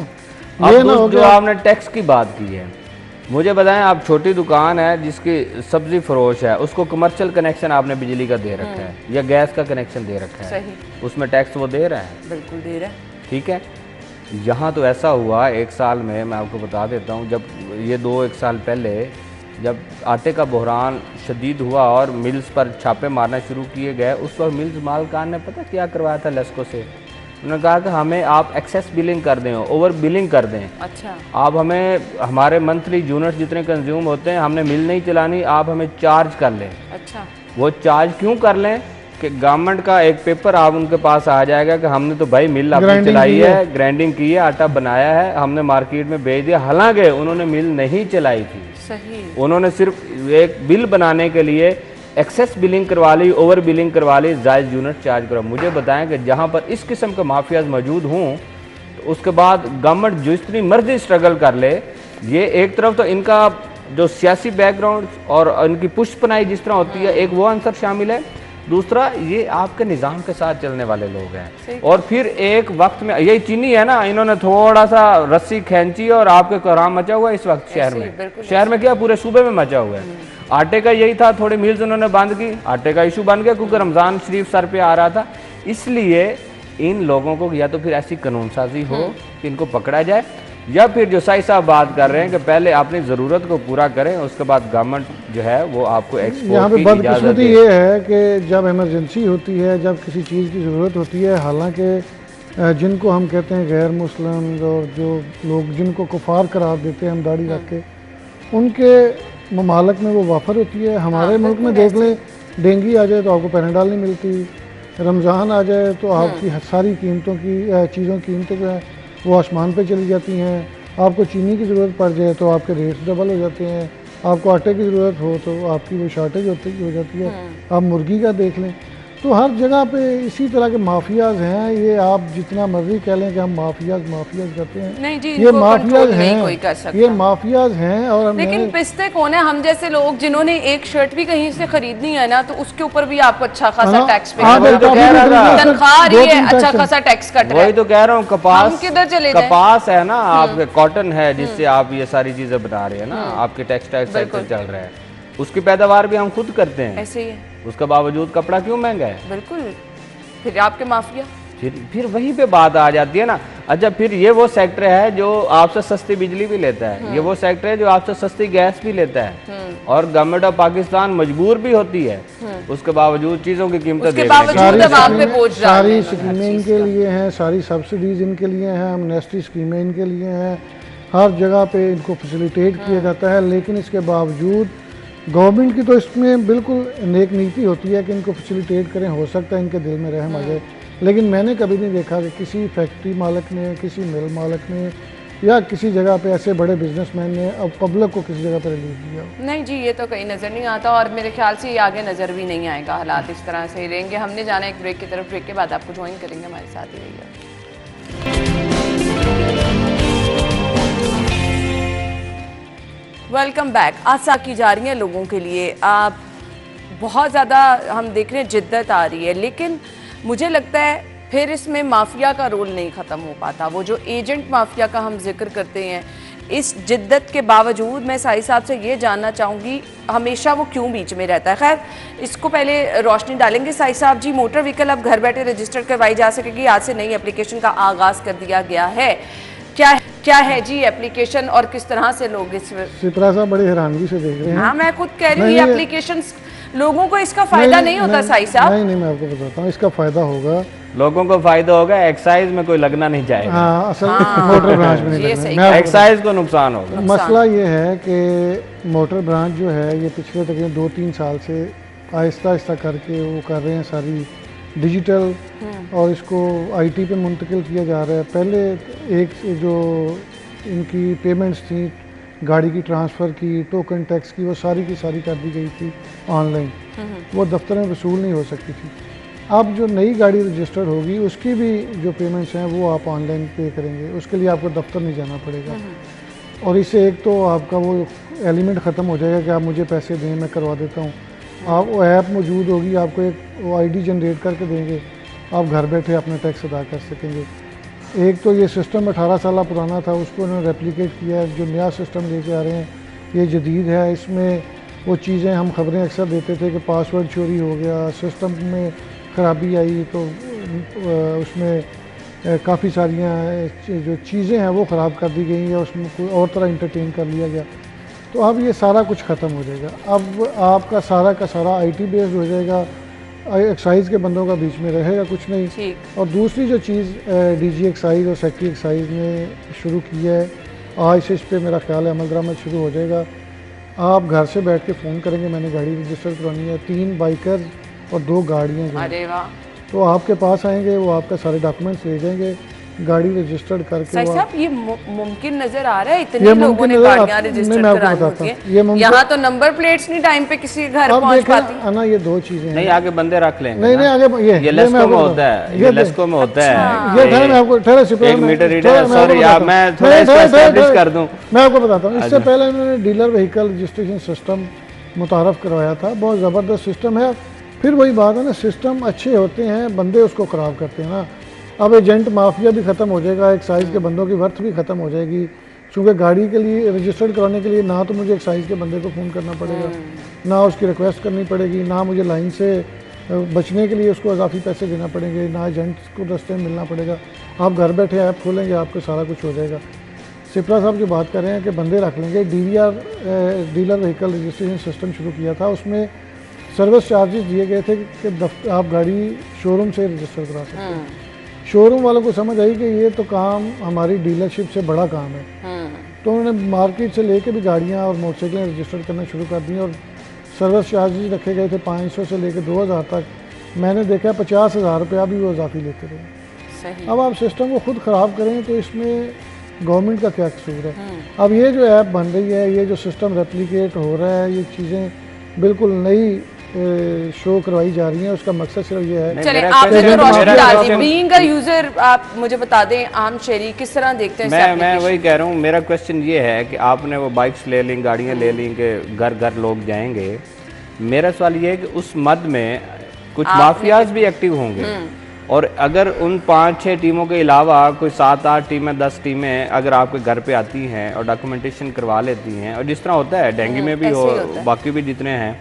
Speaker 2: ये ना जो आपने टैक्स की बात की है, मुझे बताएं, आप छोटी दुकान है जिसकी सब्जी फरोश है, उसको कमर्शियल कनेक्शन आपने बिजली का दे रखा है या गैस का कनेक्शन दे रखा है, उसमें टैक्स वो दे रहा है?
Speaker 1: बिल्कुल दे रहा है,
Speaker 2: ठीक है। यहाँ तो ऐसा हुआ 1 साल में, मैं आपको बता देता हूँ, जब ये 2-1 साल पहले जब आटे का बहरान शदीद हुआ और मिल्स पर छापे मारना शुरू किए गए, उस वक्त मिल्स मालकान ने पता क्या करवाया था लेस्को से? उन्होंने कहा कि हमें आप एक्सेस बिलिंग कर दें, ओवर बिलिंग कर दें।
Speaker 1: अच्छा।
Speaker 2: आप हमें हमारे मंथली यूनिट जितने कंज्यूम होते हैं, हमने मिल नहीं चलानी, आप हमें चार्ज कर लें।
Speaker 1: अच्छा।
Speaker 2: वो चार्ज क्यों कर लें कि गवर्नमेंट का एक पेपर आप उनके पास आ जाएगा कि हमने तो भाई मिल अपनी चलाई है, ग्राइंडिंग की है, आटा बनाया है, हमने मार्केट में बेच दिया। हालांकि उन्होंने मिल नहीं चलाई थी,
Speaker 1: सही। उन्होंने सिर्फ
Speaker 2: एक बिल बनाने के लिए एक्सेस बिलिंग करवा ली, ओवर बिलिंग करवा ली, जायज़ यूनिट चार्ज करो। मुझे बताएं कि जहां पर इस किस्म के माफियाज मौजूद हों, तो उसके बाद गवर्नमेंट जो इतनी मर्जी स्ट्रगल कर ले, ये एक तरफ तो इनका जो सियासी बैकग्राउंड और इनकी पुष्पनाई जिस तरह होती है, एक वो आंसर शामिल है। दूसरा ये आपके निज़ाम के साथ चलने वाले लोग हैं। और फिर एक वक्त में यही चीनी है ना, इन्होंने थोड़ा सा रस्सी खींची और आपके कोहराम मचा हुआ है इस वक्त शहर में। शहर में क्या, पूरे सूबे में मचा हुआ है। आटे का यही था, थोड़ी मिल्स उन्होंने बंद की, आटे का इशू बन गया क्योंकि रमज़ान शरीफ सर पे आ रहा था। इसलिए इन लोगों को या तो फिर ऐसी कानून साजी हो कि इनको पकड़ा जाए, या फिर जो साई साहब बात कर रहे हैं कि पहले अपनी ज़रूरत को पूरा करें, उसके बाद गवर्नमेंट जो है वो आपको
Speaker 3: यहाँ पे बदकिस्मती ये है कि जब इमरजेंसी होती है, जब किसी चीज़ की ज़रूरत होती है, हालांकि जिनको हम कहते हैं गैर मुस्लिम और जो लोग जिनको कुफार करार देते हैं हम दाढ़ी रख के, उनके ममालक में वो वाफर होती है। हमारे मुल्क में देख लें, डेंगी आ जाए तो आपको पैनाडॉल नहीं मिलती, रमज़ान आ जाए तो आपकी सारी कीमतों की चीज़ों की कीमतें जो है वो आसमान पे चली जाती हैं। आपको चीनी की ज़रूरत पड़ जाए तो आपके रेट्स डबल हो जाते हैं। आपको आटे की ज़रूरत हो तो आपकी वो शार्टेज हो जाती है। आप मुर्गी का देख लें, तो हर जगह पे इसी तरह के माफियाज हैं। ये आप जितना मर्जी कह लें कि हम माफियाज करते हैं,
Speaker 1: नहीं जी,
Speaker 3: ये माफियाज हैं,
Speaker 1: कोई कर सकता।
Speaker 3: ये माफियाज हैं। और
Speaker 1: लेकिन पिसते कौन है? हम जैसे लोग जिन्होंने एक शर्ट भी कहीं से खरीदनी है ना, तो उसके ऊपर भी आपको अच्छा खासा टैक्स पे तनख्वाह आ रही है, अच्छा खासा टैक्स कट रहा है।
Speaker 2: वही तो कह रहा हूँ, कपास
Speaker 1: किधर चले जाएं?
Speaker 2: कपास है ना, आपके कॉटन है जिससे आप ये सारी चीजें बना रहे हैं ना, आपके टेक्सटाइल सेक्टर चल रहा है, उसकी पैदावार भी हम खुद करते हैं।
Speaker 1: ऐसे ही है।
Speaker 2: उसके बावजूद कपड़ा क्यों महंगा है?
Speaker 1: बिल्कुल। फिर आपके माफिया,
Speaker 2: फिर वहीं पे बात आ जाती है ना। अच्छा, फिर ये वो सेक्टर है जो आपसे सस्ती बिजली भी लेता है, ये वो सेक्टर है जो आपसे सस्ती गैस भी लेता है, और गवर्नमेंट ऑफ पाकिस्तान मजबूर भी होती है उसके बावजूद चीजों की कीमतें देने
Speaker 3: की। सारी स्कीमें इनके लिए हैं, सारी सब्सिडीज इनके लिए हैं, एमनेस्टी स्कीमें इनके लिए हैं, हर जगह पे इनको फैसिलिटेट किया जाता है। लेकिन इसके बावजूद गवर्नमेंट की तो इसमें बिल्कुल नेक नीति होती है कि इनको फैसिलिटेट करें, हो सकता है इनके दिल में रहम आ जाए। लेकिन मैंने कभी नहीं देखा कि किसी फैक्ट्री मालिक ने, किसी मिल मालिक ने या किसी जगह पे ऐसे बड़े बिजनेसमैन ने अब पब्लिक को किसी जगह पर रिलीफ दिया।
Speaker 1: नहीं जी, ये तो कहीं नज़र नहीं आता, और मेरे ख्याल से ये आगे नज़र भी नहीं आएगा। हालात इस तरह से ही रहेंगे। हमने जाना एक ब्रेक की तरफ, ब्रेक के बाद आपको ज्वाइन करेंगे, हमारे साथ ही रहिएगा। Welcome back. आशा की जा रही है लोगों के लिए, आप बहुत ज़्यादा हम देख रहे हैं जिद्दत आ रही है, लेकिन मुझे लगता है फिर इसमें माफिया का रोल नहीं ख़त्म हो पाता। वो जो एजेंट माफिया का हम जिक्र करते हैं, इस जिद्दत के बावजूद मैं साई साहब से ये जानना चाहूँगी हमेशा वो क्यों बीच में रहता है। खैर, इसको पहले रोशनी डालेंगे साई साहब जी। मोटर व्हीकल अब घर बैठे रजिस्टर्ड करवाई जा सकेगी, आज से नई एप्लीकेशन का आगाज़ कर दिया गया है। क्या है जी एप्लीकेशन और किस तरह से लोग इस
Speaker 3: सिपरा साहब बड़ी हैरानगी से देख रहे हैं।
Speaker 1: हाँ, मैं खुद कह रही हूँ एप्लीकेशन लोगों को इसका फायदा नहीं होता साई साहब।
Speaker 3: नहीं, मैं आपको बताता हूँ, इसका फायदा होगा,
Speaker 2: लोगों को फायदा होगा, एक्साइज में कोई लगना नहीं जाएगा।
Speaker 3: असल मोटर ब्रांच में नहीं लगना,
Speaker 2: एक्साइज को नुकसान होगा।
Speaker 3: मसला ये है कि मोटर ब्रांच जो है ये पिछले तकरीबन 2-3 साल से आहिस्ता आहिस्ता करके वो कर रहे हैं सारी डिजिटल, और इसको आईटी पे मुंतकिल किया जा रहा है। पहले एक जो इनकी पेमेंट्स थी गाड़ी की ट्रांसफ़र की, टोकन टैक्स की, वो सारी की सारी कर दी गई थी ऑनलाइन, वो दफ्तर में वसूल नहीं हो सकती थी। अब जो नई गाड़ी रजिस्टर्ड होगी उसकी भी जो पेमेंट्स हैं वो आप ऑनलाइन पे करेंगे, उसके लिए आपको दफ्तर नहीं जाना पड़ेगा। और इससे एक तो आपका वो एलिमेंट ख़त्म हो जाएगा कि आप मुझे पैसे दें, मैं करवा देता हूँ। आप वो ऐप मौजूद होगी, आपको एक वो आईडी जनरेट करके देंगे, आप घर बैठे अपना टैक्स अदा कर सकेंगे। एक तो ये सिस्टम 18 साल पुराना था, उसको उन्होंने रेप्लिकेट किया है। जो नया सिस्टम लेके आ रहे हैं ये जदीद है। इसमें वो चीज़ें हम खबरें अक्सर देते थे कि पासवर्ड चोरी हो गया, सिस्टम में ख़राबी आई, तो उसमें काफ़ी सारियाँ जो चीज़ें हैं वो ख़राब कर दी गई हैं, उसमें कोई और तरह इंटरटेन कर लिया गया। तो अब ये सारा कुछ ख़त्म हो जाएगा। अब आपका सारा का सारा आईटी बेस्ड हो जाएगा, एक्साइज के बंदों का बीच में रहेगा कुछ नहीं। और दूसरी जो चीज़ डीजी एक्साइज और सेक्रेटरी एक्साइज ने शुरू की है, आज से इस पर मेरा ख्याल है अमल दरामद शुरू हो जाएगा। आप घर से बैठ के फ़ोन करेंगे, मैंने गाड़ी रजिस्टर करवानी है, 3 बाइकर और 2 गाड़ियाँ,
Speaker 1: अरे वाह,
Speaker 3: तो आपके पास आएंगे, वो आपका सारे डॉक्यूमेंट्स ले जाएंगे, गाड़ी रजिस्टर्ड करके।
Speaker 1: साहब ये मुमकिन नजर आ रहा है, इतने लोगों ने गाड़ियां रजिस्टर्ड करानी होती हैं। यहाँ तो नंबर प्लेट्स नहीं टाइम पे किसी घर पहुँच पाती।
Speaker 3: ना ये 2 चीजें
Speaker 2: नहीं, आगे बंदे रख लेंगे।
Speaker 3: नहीं आगे ये
Speaker 2: लेस्को में होता है, ये लेस्को में होता है।
Speaker 3: ये ठहरे मैं आपको
Speaker 2: एक मीटर रीडर, सॉरी यार मैं थोड़ा एस्टैब्लिश कर दूं।
Speaker 3: मैं आपको बताता हूँ, इससे पहले इन्होंने डीलर व्हीकल रजिस्ट्रेशन सिस्टम मुतारफ करवाया था, बहुत ज़बरदस्त सिस्टम है। फिर वही बात है ना, सिस्टम अच्छे होते हैं, बंदे उसको ख़राब करते हैं ना। अब एजेंट माफिया भी ख़त्म हो जाएगा, एक्साइज के बंदों की वर्थ भी ख़त्म हो जाएगी, क्योंकि गाड़ी के लिए रजिस्टर्ड कराने के लिए ना तो मुझे एक्साइज के बंदे को फ़ोन करना पड़ेगा, ना उसकी रिक्वेस्ट करनी पड़ेगी, ना मुझे लाइन से बचने के लिए उसको इजाफी पैसे देना पड़ेंगे, ना एजेंट को रास्ते में मिलना पड़ेगा। आप घर बैठे ऐप खोलेंगे, आपको सारा कुछ हो जाएगा। सिप्रा साहब जो बात कर रहे हैं कि बंदे रख लेंगे, DVR dealer vehicle registration system शुरू किया था, उसमें सर्विस चार्जेस दिए गए थे कि आप गाड़ी शोरूम से रजिस्टर करा सकते हैं। शोरूम वालों को समझ आई कि ये तो काम हमारी डीलरशिप से बड़ा काम है, तो उन्होंने मार्केट से लेके भी गाड़ियाँ और मोटरसाइकिलें रजिस्टर करना शुरू कर दी और सर्विस चार्जेस रखे गए थे 500 से लेकर 2000 तक। मैंने देखा 50,000 रुपया भी वो इजाफी लेते रहे। अब आप सिस्टम को खुद ख़राब करें तो इसमें गवर्नमेंट का क्या कसूर है। अब ये जो ऐप बन रही है, ये जो सिस्टम रेप्लिकेट हो रहा है, ये चीज़ें बिल्कुल नई शो करवाई जा रही हैं, उसका मकसद सिर्फ ये है।
Speaker 1: चलें, आपने तो रोशनी डाल दी, बीइंग अ यूजर आप मुझे बता दें, आम शहरी किस तरह देखते हैं?
Speaker 2: मैं वही कह रहा हूँ, मेरा क्वेश्चन ये है कि आपने वो बाइक्स ले ली, गाड़ियाँ ले ली कि घर घर लोग जाएंगे। मेरा सवाल ये है कि उस मद में कुछ माफियाज भी एक्टिव होंगे, और अगर उन 5-6 टीमों के अलावा कोई 7-8 टीमें 10 टीमें अगर आपके घर पे आती हैं और डॉक्यूमेंटेशन करवा लेती हैं, और जिस तरह होता है डेंगू में भी हो, बाकी भी जितने हैं,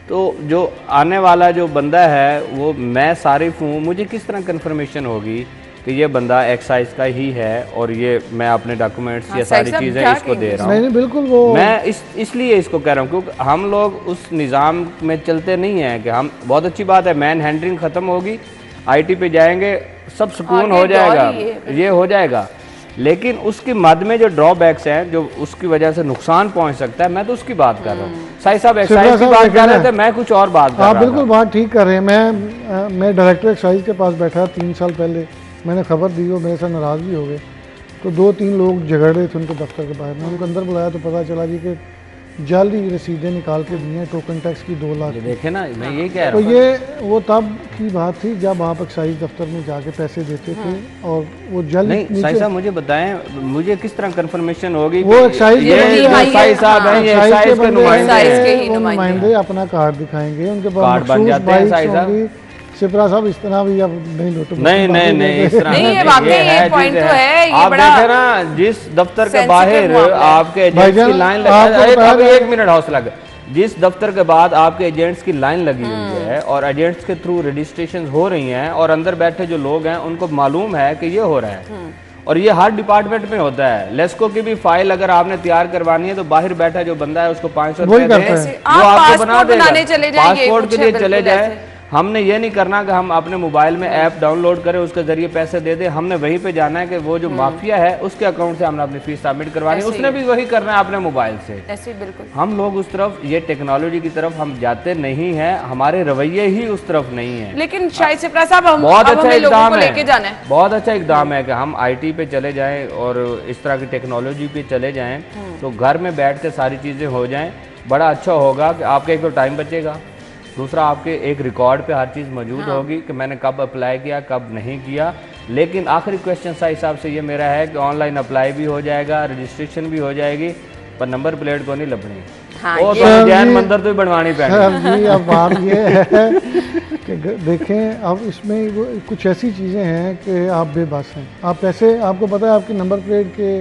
Speaker 2: तो जो आने वाला जो बंदा है वो मैं सारिफ हूँ, मुझे किस तरह कंफर्मेशन होगी कि ये बंदा एक्साइज का ही है और ये मैं अपने डॉक्यूमेंट्स ये सारी चीज़ें इसको दे रहा हूँ?
Speaker 3: नहीं, बिल्कुल वो
Speaker 2: मैं इसलिए इसको कह रहा हूँ क्योंकि हम लोग उस निज़ाम में चलते नहीं हैं कि हम, बहुत अच्छी बात है मैन हैंडलिंग ख़त्म होगी, IT पे जाएंगे, सब सुकून हो जाएगा, ये हो जाएगा, लेकिन उसकी मद में जो ड्रॉबैक्स हैं, जो उसकी वजह से नुकसान पहुंच सकता है, मैं तो उसकी बात कर रहा हूँ। साई साहब एक्साइज की बात कर रहे थे, मैं कुछ और बात कर रहा था।
Speaker 3: आप बिल्कुल बात ठीक कर रहे हैं। मैं डायरेक्टर एक्साइज के पास बैठा 3 साल पहले, मैंने खबर दी, वो मेरे साथ नाराज़ भी हो गए, तो 2-3 लोग झगड़ रहे थे उनके दफ्तर के बाहर। मैंने उनको अंदर बुलाया तो पता चला जी कि जाली रसीदें निकाल के दी हैं टोकन टैक्स की 2 लाख।
Speaker 2: देखे ना, मैं ये कह रहा
Speaker 3: हूँ। तो ये वो तब की बात थी जब आप एक्साइज दफ्तर में जाके पैसे देते थे और वो जल्द
Speaker 2: नहीं। साई साहब मुझे बताएं, मुझे किस तरह कंफर्मेशन होगी?
Speaker 3: वो एक्साइज
Speaker 2: साई साहब हैं, ये एक्साइज के
Speaker 3: नुमाइंदे अपना कार्ड दिखाएंगे, उनके पास
Speaker 2: कार्ड बन जाते हैं। साई साहब
Speaker 3: सिप्रा साहब इस तरह भी अब नहीं लूटो,
Speaker 2: नहीं इस तरह
Speaker 1: नहीं, ये वाकई ये पॉइंट तो है, ये
Speaker 2: आप
Speaker 1: बड़ा
Speaker 2: देखे ना, जिस दफ्तर के बाहर आपके एजेंट्स की लाइन लगी, 1 मिनट हौसला, जिस दफ्तर के बाद आपके एजेंट्स की लाइन लगी हुई है और एजेंट्स के थ्रू रजिस्ट्रेशन हो रही हैं और अंदर बैठे जो लोग हैं उनको मालूम है कि ये हो रहा है, और ये हर डिपार्टमेंट में होता है। लेस्को की भी फाइल अगर आपने तैयार करवानी है तो बाहर बैठा जो बंदा है उसको 500 रुपए दें, वो आपको बना देगा। पासपोर्ट के लिए चले जाए, हमने ये नहीं करना कि हम अपने मोबाइल में ऐप डाउनलोड करें, उसके जरिए पैसे दे दे, हमने वहीं पे जाना है कि वो जो माफिया है उसके अकाउंट से हमने अपनी फीस सबमिट करवानी है, उसने भी वही करना है अपने मोबाइल से।
Speaker 1: ऐसे बिल्कुल
Speaker 2: हम लोग उस तरफ, ये टेक्नोलॉजी की तरफ हम जाते नहीं हैं, हमारे रवैये ही उस तरफ नहीं है।
Speaker 1: लेकिन शायद सिप्रा साहब हम
Speaker 2: बहुत अच्छा इकदाम है,
Speaker 1: लेके जाना है,
Speaker 2: बहुत अच्छा इकदाम है कि हम IT पे चले जाएं और इस तरह की टेक्नोलॉजी पे चले जाएं, तो घर में बैठ के सारी चीज़ें हो जाएं। बड़ा अच्छा होगा कि आपका एक तो टाइम बचेगा, दूसरा आपके एक रिकॉर्ड पे हर चीज़ मौजूद होगी कि मैंने कब अप्लाई किया, कब नहीं किया। लेकिन आखिरी क्वेश्चन साई साहब से ये मेरा है कि ऑनलाइन अप्लाई भी हो जाएगा, रजिस्ट्रेशन भी हो जाएगी, पर नंबर प्लेट को नहीं लभनी। वो तो जैन मंदिर तो बनवानी पड़ेगी।
Speaker 3: अब बात ये है कि देखें, अब इसमें कुछ ऐसी चीज़ें हैं कि आप बेबस हैं। आप पैसे, आपको पता है आपकी नंबर प्लेट के,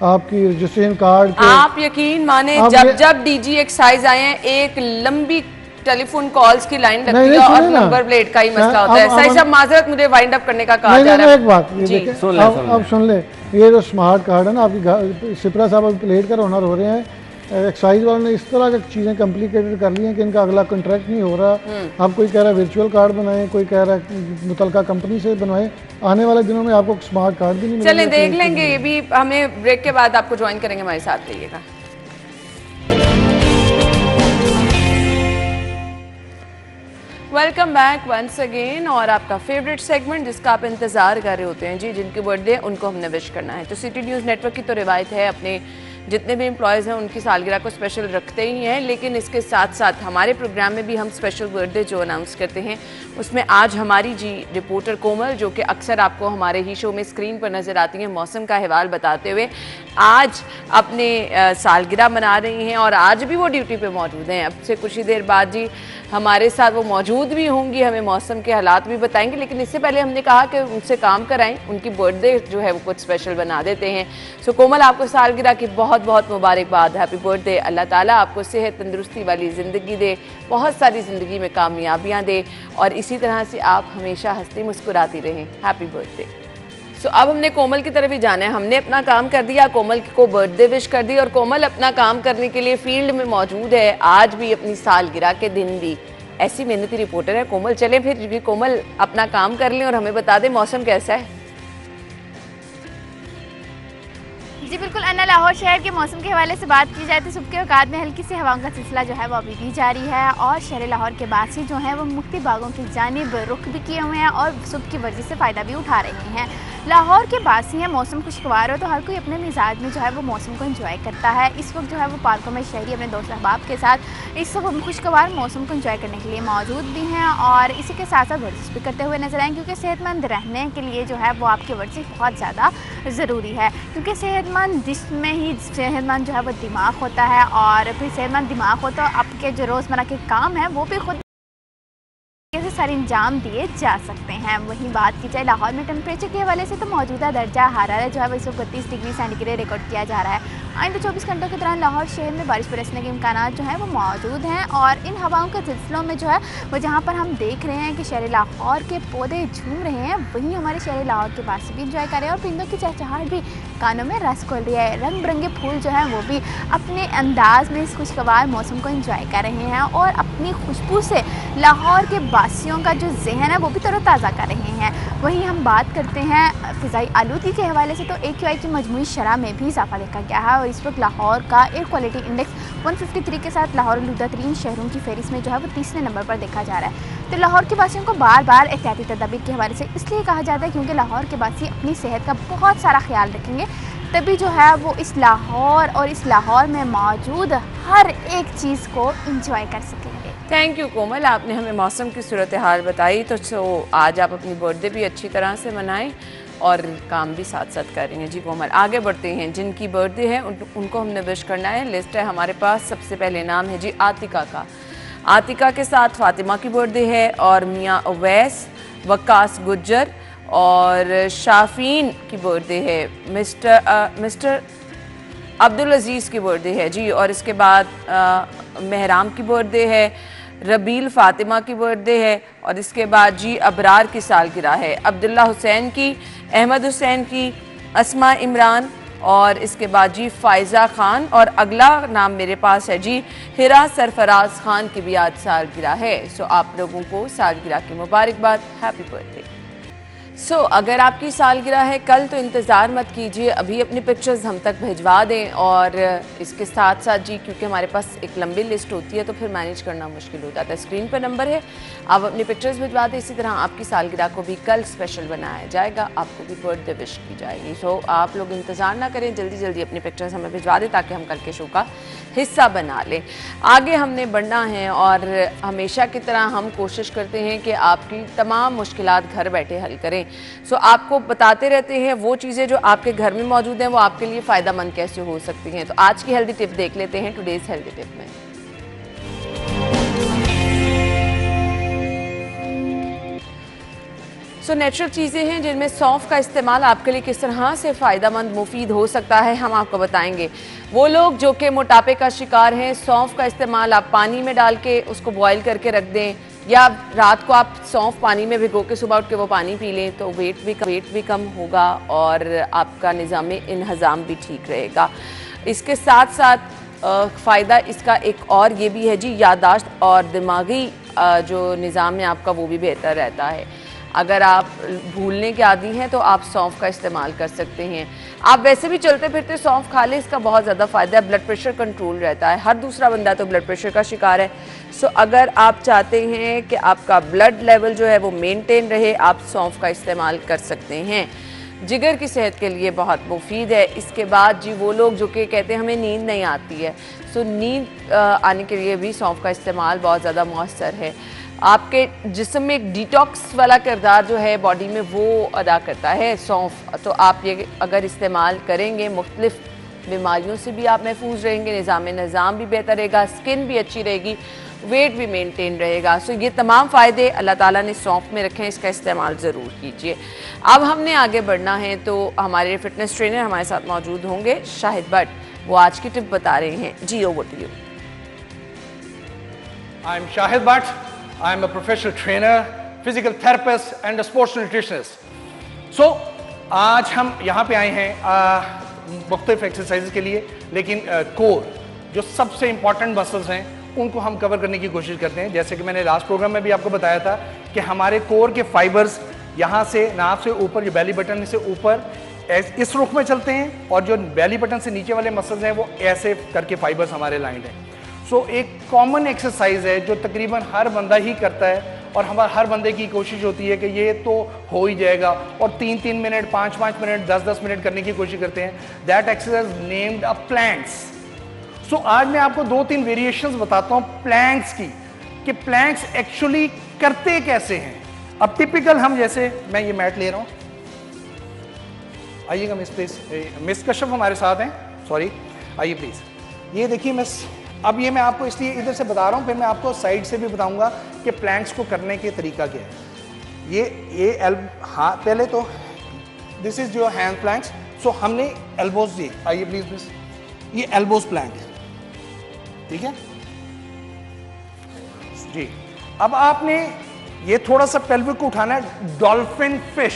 Speaker 3: आपकी रजिस्ट्रेशन कार्ड के, आप
Speaker 1: यकीन माने जब DG एक्साइज आए हैं, एक लंबी टेलीफोन कॉल्स की लाइन लगती है और नंबर प्लेट का ही मसला होता है। साई साहब माजरत, मुझे वाइंड अप करने का कहा जा रहा है।
Speaker 3: एक बात ये देखें, अब सुन ले, ये जो स्मार्ट कार्ड है ना आपकी, सिप्रा साहब अभी प्लेट का ओनर हो रहे हैं, एक्साइज वालों ने इस तरह की चीज़ें कॉम्प्लिकेटेड कर ली हैं कि इनका अगला कॉन्ट्रैक्ट नहीं हो रहा। अब कोई कह रहा है वर्चुअल कार्ड बनाएं, कोई कह रहा है मुतलका कंपनी से बनवाएं। आने वाले दिनों में आपको स्मार्ट कार्ड भी नहीं मिलेगा।
Speaker 1: चलें देख लेंगे ये भी, हमें ब्रेक के बाद आपको ज्वाइन करेंगे, हमारे साथ रहिएगा। वेलकम बैक वंस अगेन, और आपका फेवरेट सेगमेंट जिसका आप इंतज़ार कर रहे होते हैं जी, जिनकी बर्थडे उनको हमने विश करना है। तो सिटी न्यूज़ नेटवर्क की तो रिवायत है अपने जितने भी एम्प्लॉयज़ हैं उनकी सालगिरह को स्पेशल रखते ही हैं, लेकिन इसके साथ साथ हमारे प्रोग्राम में भी हम स्पेशल बर्थडे जो अनाउंस करते हैं उसमें आज हमारी जी रिपोर्टर कोमल, जो कि अक्सर आपको हमारे ही शो में स्क्रीन पर नज़र आती हैं मौसम का अहवाल बताते हुए, आज अपने सालगिरह मना रही हैं और आज भी वो ड्यूटी पे मौजूद हैं। अब से कुछ ही देर बाद जी हमारे साथ वो मौजूद भी होंगी, हमें मौसम के हालात भी बताएंगे, लेकिन इससे पहले हमने कहा कि उनसे काम कराएं, उनकी बर्थडे जो है वो कुछ स्पेशल बना देते हैं। सो कोमल, आपको सालगिरह की बहुत बहुत मुबारकबाद, हैप्पी बर्थडे। अल्लाह ताला आपको सेहत तंदुरुस्ती वाली ज़िंदगी दे, बहुत सारी ज़िंदगी में कामयाबियाँ दे और इसी तरह से आप हमेशा हंसती मुस्कुराती रहें। Happy birthday. सो अब हमने कोमल की तरफ ही जाना है। हमने अपना काम कर दिया, कोमल को बर्थडे विश कर दी और कोमल अपना काम करने के लिए फील्ड में मौजूद है, आज भी अपनी सालगिरह के दिन भी। ऐसी मेहनती रिपोर्टर है कोमल। चले फिर कोमल अपना काम कर लें और हमें बता दें मौसम कैसा है।
Speaker 4: जी बिल्कुल अन्ना, लाहौर शहर के मौसम के हवाले से बात की जाए तो सुबह के औकात में हल्की सी हवाओं का सिलसिला जो है वो अभी भी जारी है और शहर लाहौर के बासी जो हैं वो मुख्तलिफ बागों की जानिब रुख भी किए हुए हैं और सुबह की वर्जिश से फ़ायदा भी उठा रहे हैं। लाहौर के बासी हैं, मौसम खुशगवार हो तो हर कोई अपने मिजाज में जो है वो मौसम को एंजॉय करता है। इस वक्त जो है वो पार्कों में शहरी अपने दोस्त अहबाब के साथ इस खुशगवार मौसम को एंजॉय करने के लिए मौजूद भी हैं और इसी के साथ साथ वर्जिश भी करते हुए नजर आएँ, क्योंकि सेहतमंद रहने के लिए जो है वो आपकी वर्जिश बहुत ज़्यादा ज़रूरी है, क्योंकि सेहतमंद जिस्म में ही सेहतमंद जो है वो दिमाग होता है और फिर सेहतमंद दिमाग हो तो आपके जो रोज़मर्रा के काम हैं वो भी खुद से सारे अंजाम दिए जा सकते हैं। वहीं बात की जाए लाहौर में टेम्परेचर के हवाले से तो मौजूदा दर्जा हरारत जो है वो इस वक्त 32 डिग्री सेंटीग्रेड रिकॉर्ड किया जा रहा है। आइंदा 24 घंटों के दौरान लाहौर शहर में बारिश बरसने के इम्कान जो हैं वो मौजूद हैं और इन हवाओं के सिलसिलों में जो है वो जहाँ पर हम देख रहे हैं कि शहर लाहौर के पौधे झूम रहे हैं, वहीं हमारे शहर लाहौर के पास भी इंजॉय कर रहे हैं और परिंदों की चहचहाहट भी कानों में रस खोल रही है। रंग बिरंगे फूल जो हैं वो भी अपने अंदाज में इस खुशगवार मौसम को एंजॉय कर रहे हैं और अपनी खुशबू से लाहौर के बासियों का जो जहन है वो भी तरोताज़ा कर रहे हैं। वहीं हम बात करते हैं फ़िज़ाई आलूदगी के हवाले से तो AQI की मजमूई शरह में भी इजाफा देखा गया है और इस वक्त लाहौर का एयर क्वालिटी इंडेक्स 153 के साथ लाहौर आलूदा तरीन शहरों की फहरिस्त में जो है वो 30वें नंबर पर देखा जा रहा है। तो लाहौर के वासियों को बार बार एहतियाती तदाबीर के हवाले से इसलिए कहा जाता है क्योंकि लाहौर के वासी अपनी सेहत का बहुत सारा ख्याल रखेंगे, तभी जो है वो इस लाहौर और इस लाहौर में मौजूद हर एक चीज़ को इंजॉय कर सकेंगे।
Speaker 1: थैंक यू कोमल, आपने हमें मौसम की सूरत हाल बताई। तो आज आप अपनी बर्थडे भी अच्छी तरह से मनाएं और काम भी साथ साथ कर रही हैं। जी कोमल, आगे बढ़ते हैं। जिनकी बर्थडे है उनको हमने विश करना है। लिस्ट है हमारे पास। सबसे पहले नाम है जी आतिका का। आतिका के साथ फातिमा की बर्थडे है और मियाँ अवैस, वक्कास गुज्जर और शाफीन की बर्थडे है। मिस्टर अब्दुल अजीज़ की बर्थडे है जी और इसके बाद महराम की बर्थडे है, रबील फातिमा की बर्थडे है और इसके बाद जी अबरार की सालगिरह है, अब्दुल्ला हुसैन की, अहमद हुसैन की, अस्मा इमरान और इसके बाद जी फ़ायज़ा ख़ान और अगला नाम मेरे पास है जी हिरा सरफराज ख़ान की भी आज सालगिरह है। सो आप लोगों को सालगिरह की मुबारकबाद, हैप्पी बर्थडे। सो अगर आपकी सालगिरह है कल तो इंतज़ार मत कीजिए, अभी अपनी पिक्चर्स हम तक भिजवा दें और इसके साथ साथ जी क्योंकि हमारे पास एक लंबी लिस्ट होती है तो फिर मैनेज करना मुश्किल हो जाता है। स्क्रीन पर नंबर है, आप अपनी पिक्चर्स भिजवा दें। इसी तरह आपकी सालगिरह को भी कल स्पेशल बनाया जाएगा, आपको भी बर्थडे विश की जाएगी। सो आप लोग इंतज़ार ना करें, जल्दी जल्दी अपनी पिक्चर्स हमें भिजवा दें ताकि हम कल के शो का हिस्सा बना लें। आगे हमने बढ़ना है और हमेशा की तरह हम कोशिश करते हैं कि आपकी तमाम मुश्किलात घर बैठे हल करें। सो आपको बताते रहते हैं वो चीज़ें जो आपके घर में मौजूद हैं वो आपके लिए फ़ायदा मंद कैसे हो सकती हैं। तो आज की हेल्दी टिप देख लेते हैं टुडेज़ हेल्दी टिप में। सो नेचुरल चीज़ें हैं जिनमें सौंफ का इस्तेमाल आपके लिए किस तरह से फ़ायदा मंद मुफीद हो सकता है, हम आपको बताएंगे। वो लोग जो कि मोटापे का शिकार हैं, सौंफ का इस्तेमाल आप पानी में डाल के उसको बॉयल करके रख दें या रात को आप सौंफ पानी में भिगो के सुबह उठ के वो पानी पी लें तो वेट भी कम होगा और आपका निज़ाम इंहज़ाम भी ठीक रहेगा। इसके साथ साथ फ़ायदा इसका एक और ये भी है जी, यादाश्त और दिमागी जो निज़ाम है आपका वो भी बेहतर रहता है। अगर आप भूलने के आदी हैं तो आप सौंफ का इस्तेमाल कर सकते हैं। आप वैसे भी चलते फिरते सौंफ खा लें, इसका बहुत ज़्यादा फ़ायदा है। ब्लड प्रेशर कंट्रोल रहता है, हर दूसरा बंदा तो ब्लड प्रेशर का शिकार है। सो अगर आप चाहते हैं कि आपका ब्लड लेवल जो है वो मेंटेन रहे, आप सौंफ का इस्तेमाल कर सकते हैं। जिगर की सेहत के लिए बहुत मुफीद है। इसके बाद जी वो लोग जो कि कहते हैं हमें नींद नहीं आती है, सो नींद आने के लिए भी सौंफ का इस्तेमाल बहुत ज़्यादा मौसर है। आपके जिस्म में एक डिटॉक्स वाला किरदार जो है बॉडी में वो अदा करता है सौंफ। तो आप ये अगर इस्तेमाल करेंगे मुख्तलिफ बीमारियों से भी आप महफूज रहेंगे, निज़ाम भी बेहतर रहेगा, स्किन भी अच्छी रहेगी, वेट भी मेंटेन रहेगा। सो ये तमाम फ़ायदे अल्लाह ताला ने सौंफ में रखे हैं, इसका इस्तेमाल ज़रूर कीजिए। अब हमने आगे बढ़ना है तो हमारे फिटनेस ट्रेनर हमारे साथ मौजूद होंगे शाहिद भट्ट, वो आज की टिप बता रहे हैं। जी over to you.
Speaker 5: I am Shahid Bhatt, I am a professional trainer, physical therapist and sports nutritionist. So आज हम यहाँ पे आए हैं मुख्तलिफ एक्सरसाइज के लिए, लेकिन कोर जो सबसे इंपॉर्टेंट मसल्स हैं उनको हम कवर करने की कोशिश करते हैं। जैसे कि मैंने लास्ट प्रोग्राम में भी आपको बताया था कि हमारे कोर के फाइबर्स यहाँ से नाभ से ऊपर, जो बेली बटन से ऊपर इस रुख में चलते हैं, और जो बेली बटन से नीचे वाले मसल्स हैं वो ऐसे करके फाइबर्स हमारे लाइंड हैं। सो एक कॉमन एक्सरसाइज है जो तकरीबन हर बंदा ही करता है, और हर बंदे की कोशिश होती है कि ये तो हो ही जाएगा, और 3-3 मिनट, 5-5 मिनट, 10-10 मिनट करने की कोशिश करते हैं। That exercise named a planks. So आज मैं आपको 2-3 वेरिएशंस बताता हूँ प्लैंक्स की, कि प्लैंक्स एक्चुअली करते कैसे हैं। अब टिपिकल हम, जैसे मैं ये मैट ले रहा हूँ, आइएगा मिस प्लीज, मिस कश्यप हमारे साथ हैं, सॉरी, आइए प्लीज। ये देखिए मिस, अब ये मैं आपको इसलिए इधर से बता रहा हूँ, फिर मैं आपको साइड से भी बताऊंगा कि प्लैंक्स को करने के तरीका क्या है। ये हाँ, पहले तो this is your hand planks. So हमने एल्बोज दिए, आइए प्लीज मिस, ये एल्बोज प्लैंक है, ठीक है जी। अब आपने ये थोड़ा सा पेल्विक को उठाना है, डॉल्फिन फिश,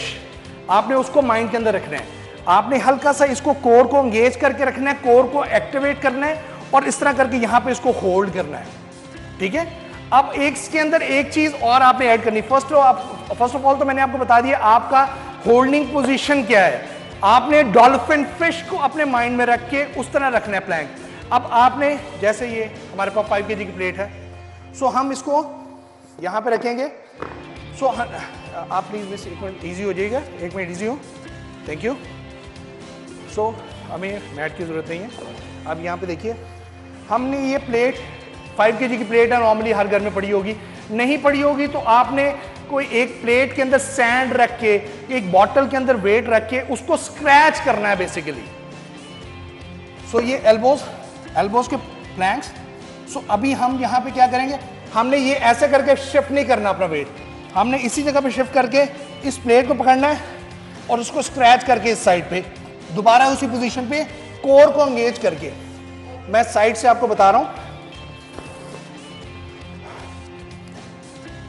Speaker 5: आपने उसको माइंड के अंदर रखना है। आपने हल्का सा इसको कोर को एंगेज करके रखना है, कोर को एक्टिवेट करना है, और इस तरह करके यहां पे इसको होल्ड करना है, ठीक है। अब इसके अंदर एक चीज और आपने ऐड करनी। फर्स्ट ऑफ ऑल तो मैंने आपको बता दिया आपका होल्डिंग पोजीशन क्या है। आपने डॉल्फिन फिश को अपने माइंड में रख के उस तरह रखना है प्लैंक। अब आपने, जैसे ये हमारे पास 5 kg की प्लेट है, सो हम इसको यहां पे रखेंगे। सो आप प्लीज मिस एक मिनट ईजी हो जाइएगा, 1 मिनट ईजी हो, थैंक यू। सो हमें मैट की जरूरत नहीं है। अब यहाँ पे देखिए, हमने ये प्लेट 5 kg की प्लेट है, नॉर्मली हर घर में पड़ी होगी, नहीं पड़ी होगी तो आपने कोई एक प्लेट के अंदर सैंड रख के, एक बॉटल के अंदर वेट रख के उसको स्क्रैच करना है बेसिकली। सो ये एल्बोज के प्लैंक्स। सो अभी हम यहाँ पे क्या करेंगे, हमने ये ऐसे करके शिफ्ट नहीं करना अपना वेट, हमने इसी जगह पे शिफ्ट करके इस प्लेट को पकड़ना है और उसको स्क्रैच करके इस साइड पे दोबारा उसी पोजीशन पे कोर को एंगेज करके, मैं साइड से आपको बता रहा हूं।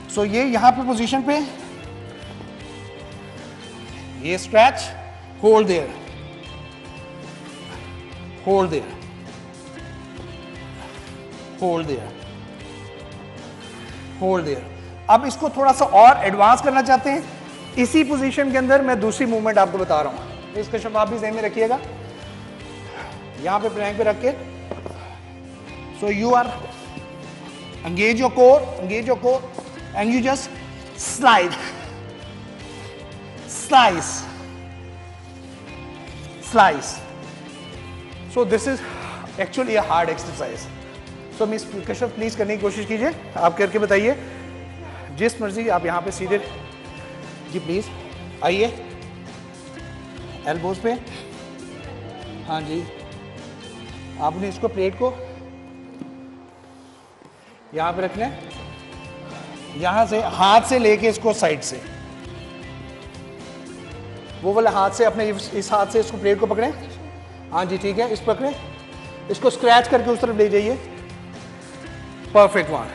Speaker 5: सो ये यहां पे पोजीशन पे, ये scratch, hold their, hold their, hold their, hold their. अब इसको थोड़ा सा और एडवांस करना चाहते हैं, इसी पोजीशन के अंदर मैं दूसरी मूवमेंट आपको बता रहा हूं। इसका शब्द आप भी ज़हन में रखिएगा, यहां पे प्लैंक पे रख के। So you are engage your core and you just slide, slice, slice. So this is actually a hard exercise. So miss Kashyap please करने की कोशिश कीजिए, आप करके बताइए जिस मर्जी। आप यहाँ पे सीधे जी प्लीज आइए, एल्बोज पे, हाँ जी। आपने इसको प्लेट को यहाँ पे रखना है, यहाँ से हाथ से लेके इसको साइड से, वो वाला हाथ से अपने इस हाथ से इसको प्लेट को पकड़े, हाँ जी ठीक है, इस पकड़े, इसको स्क्रैच करके उस तरफ ले जाइए, परफेक्ट वन।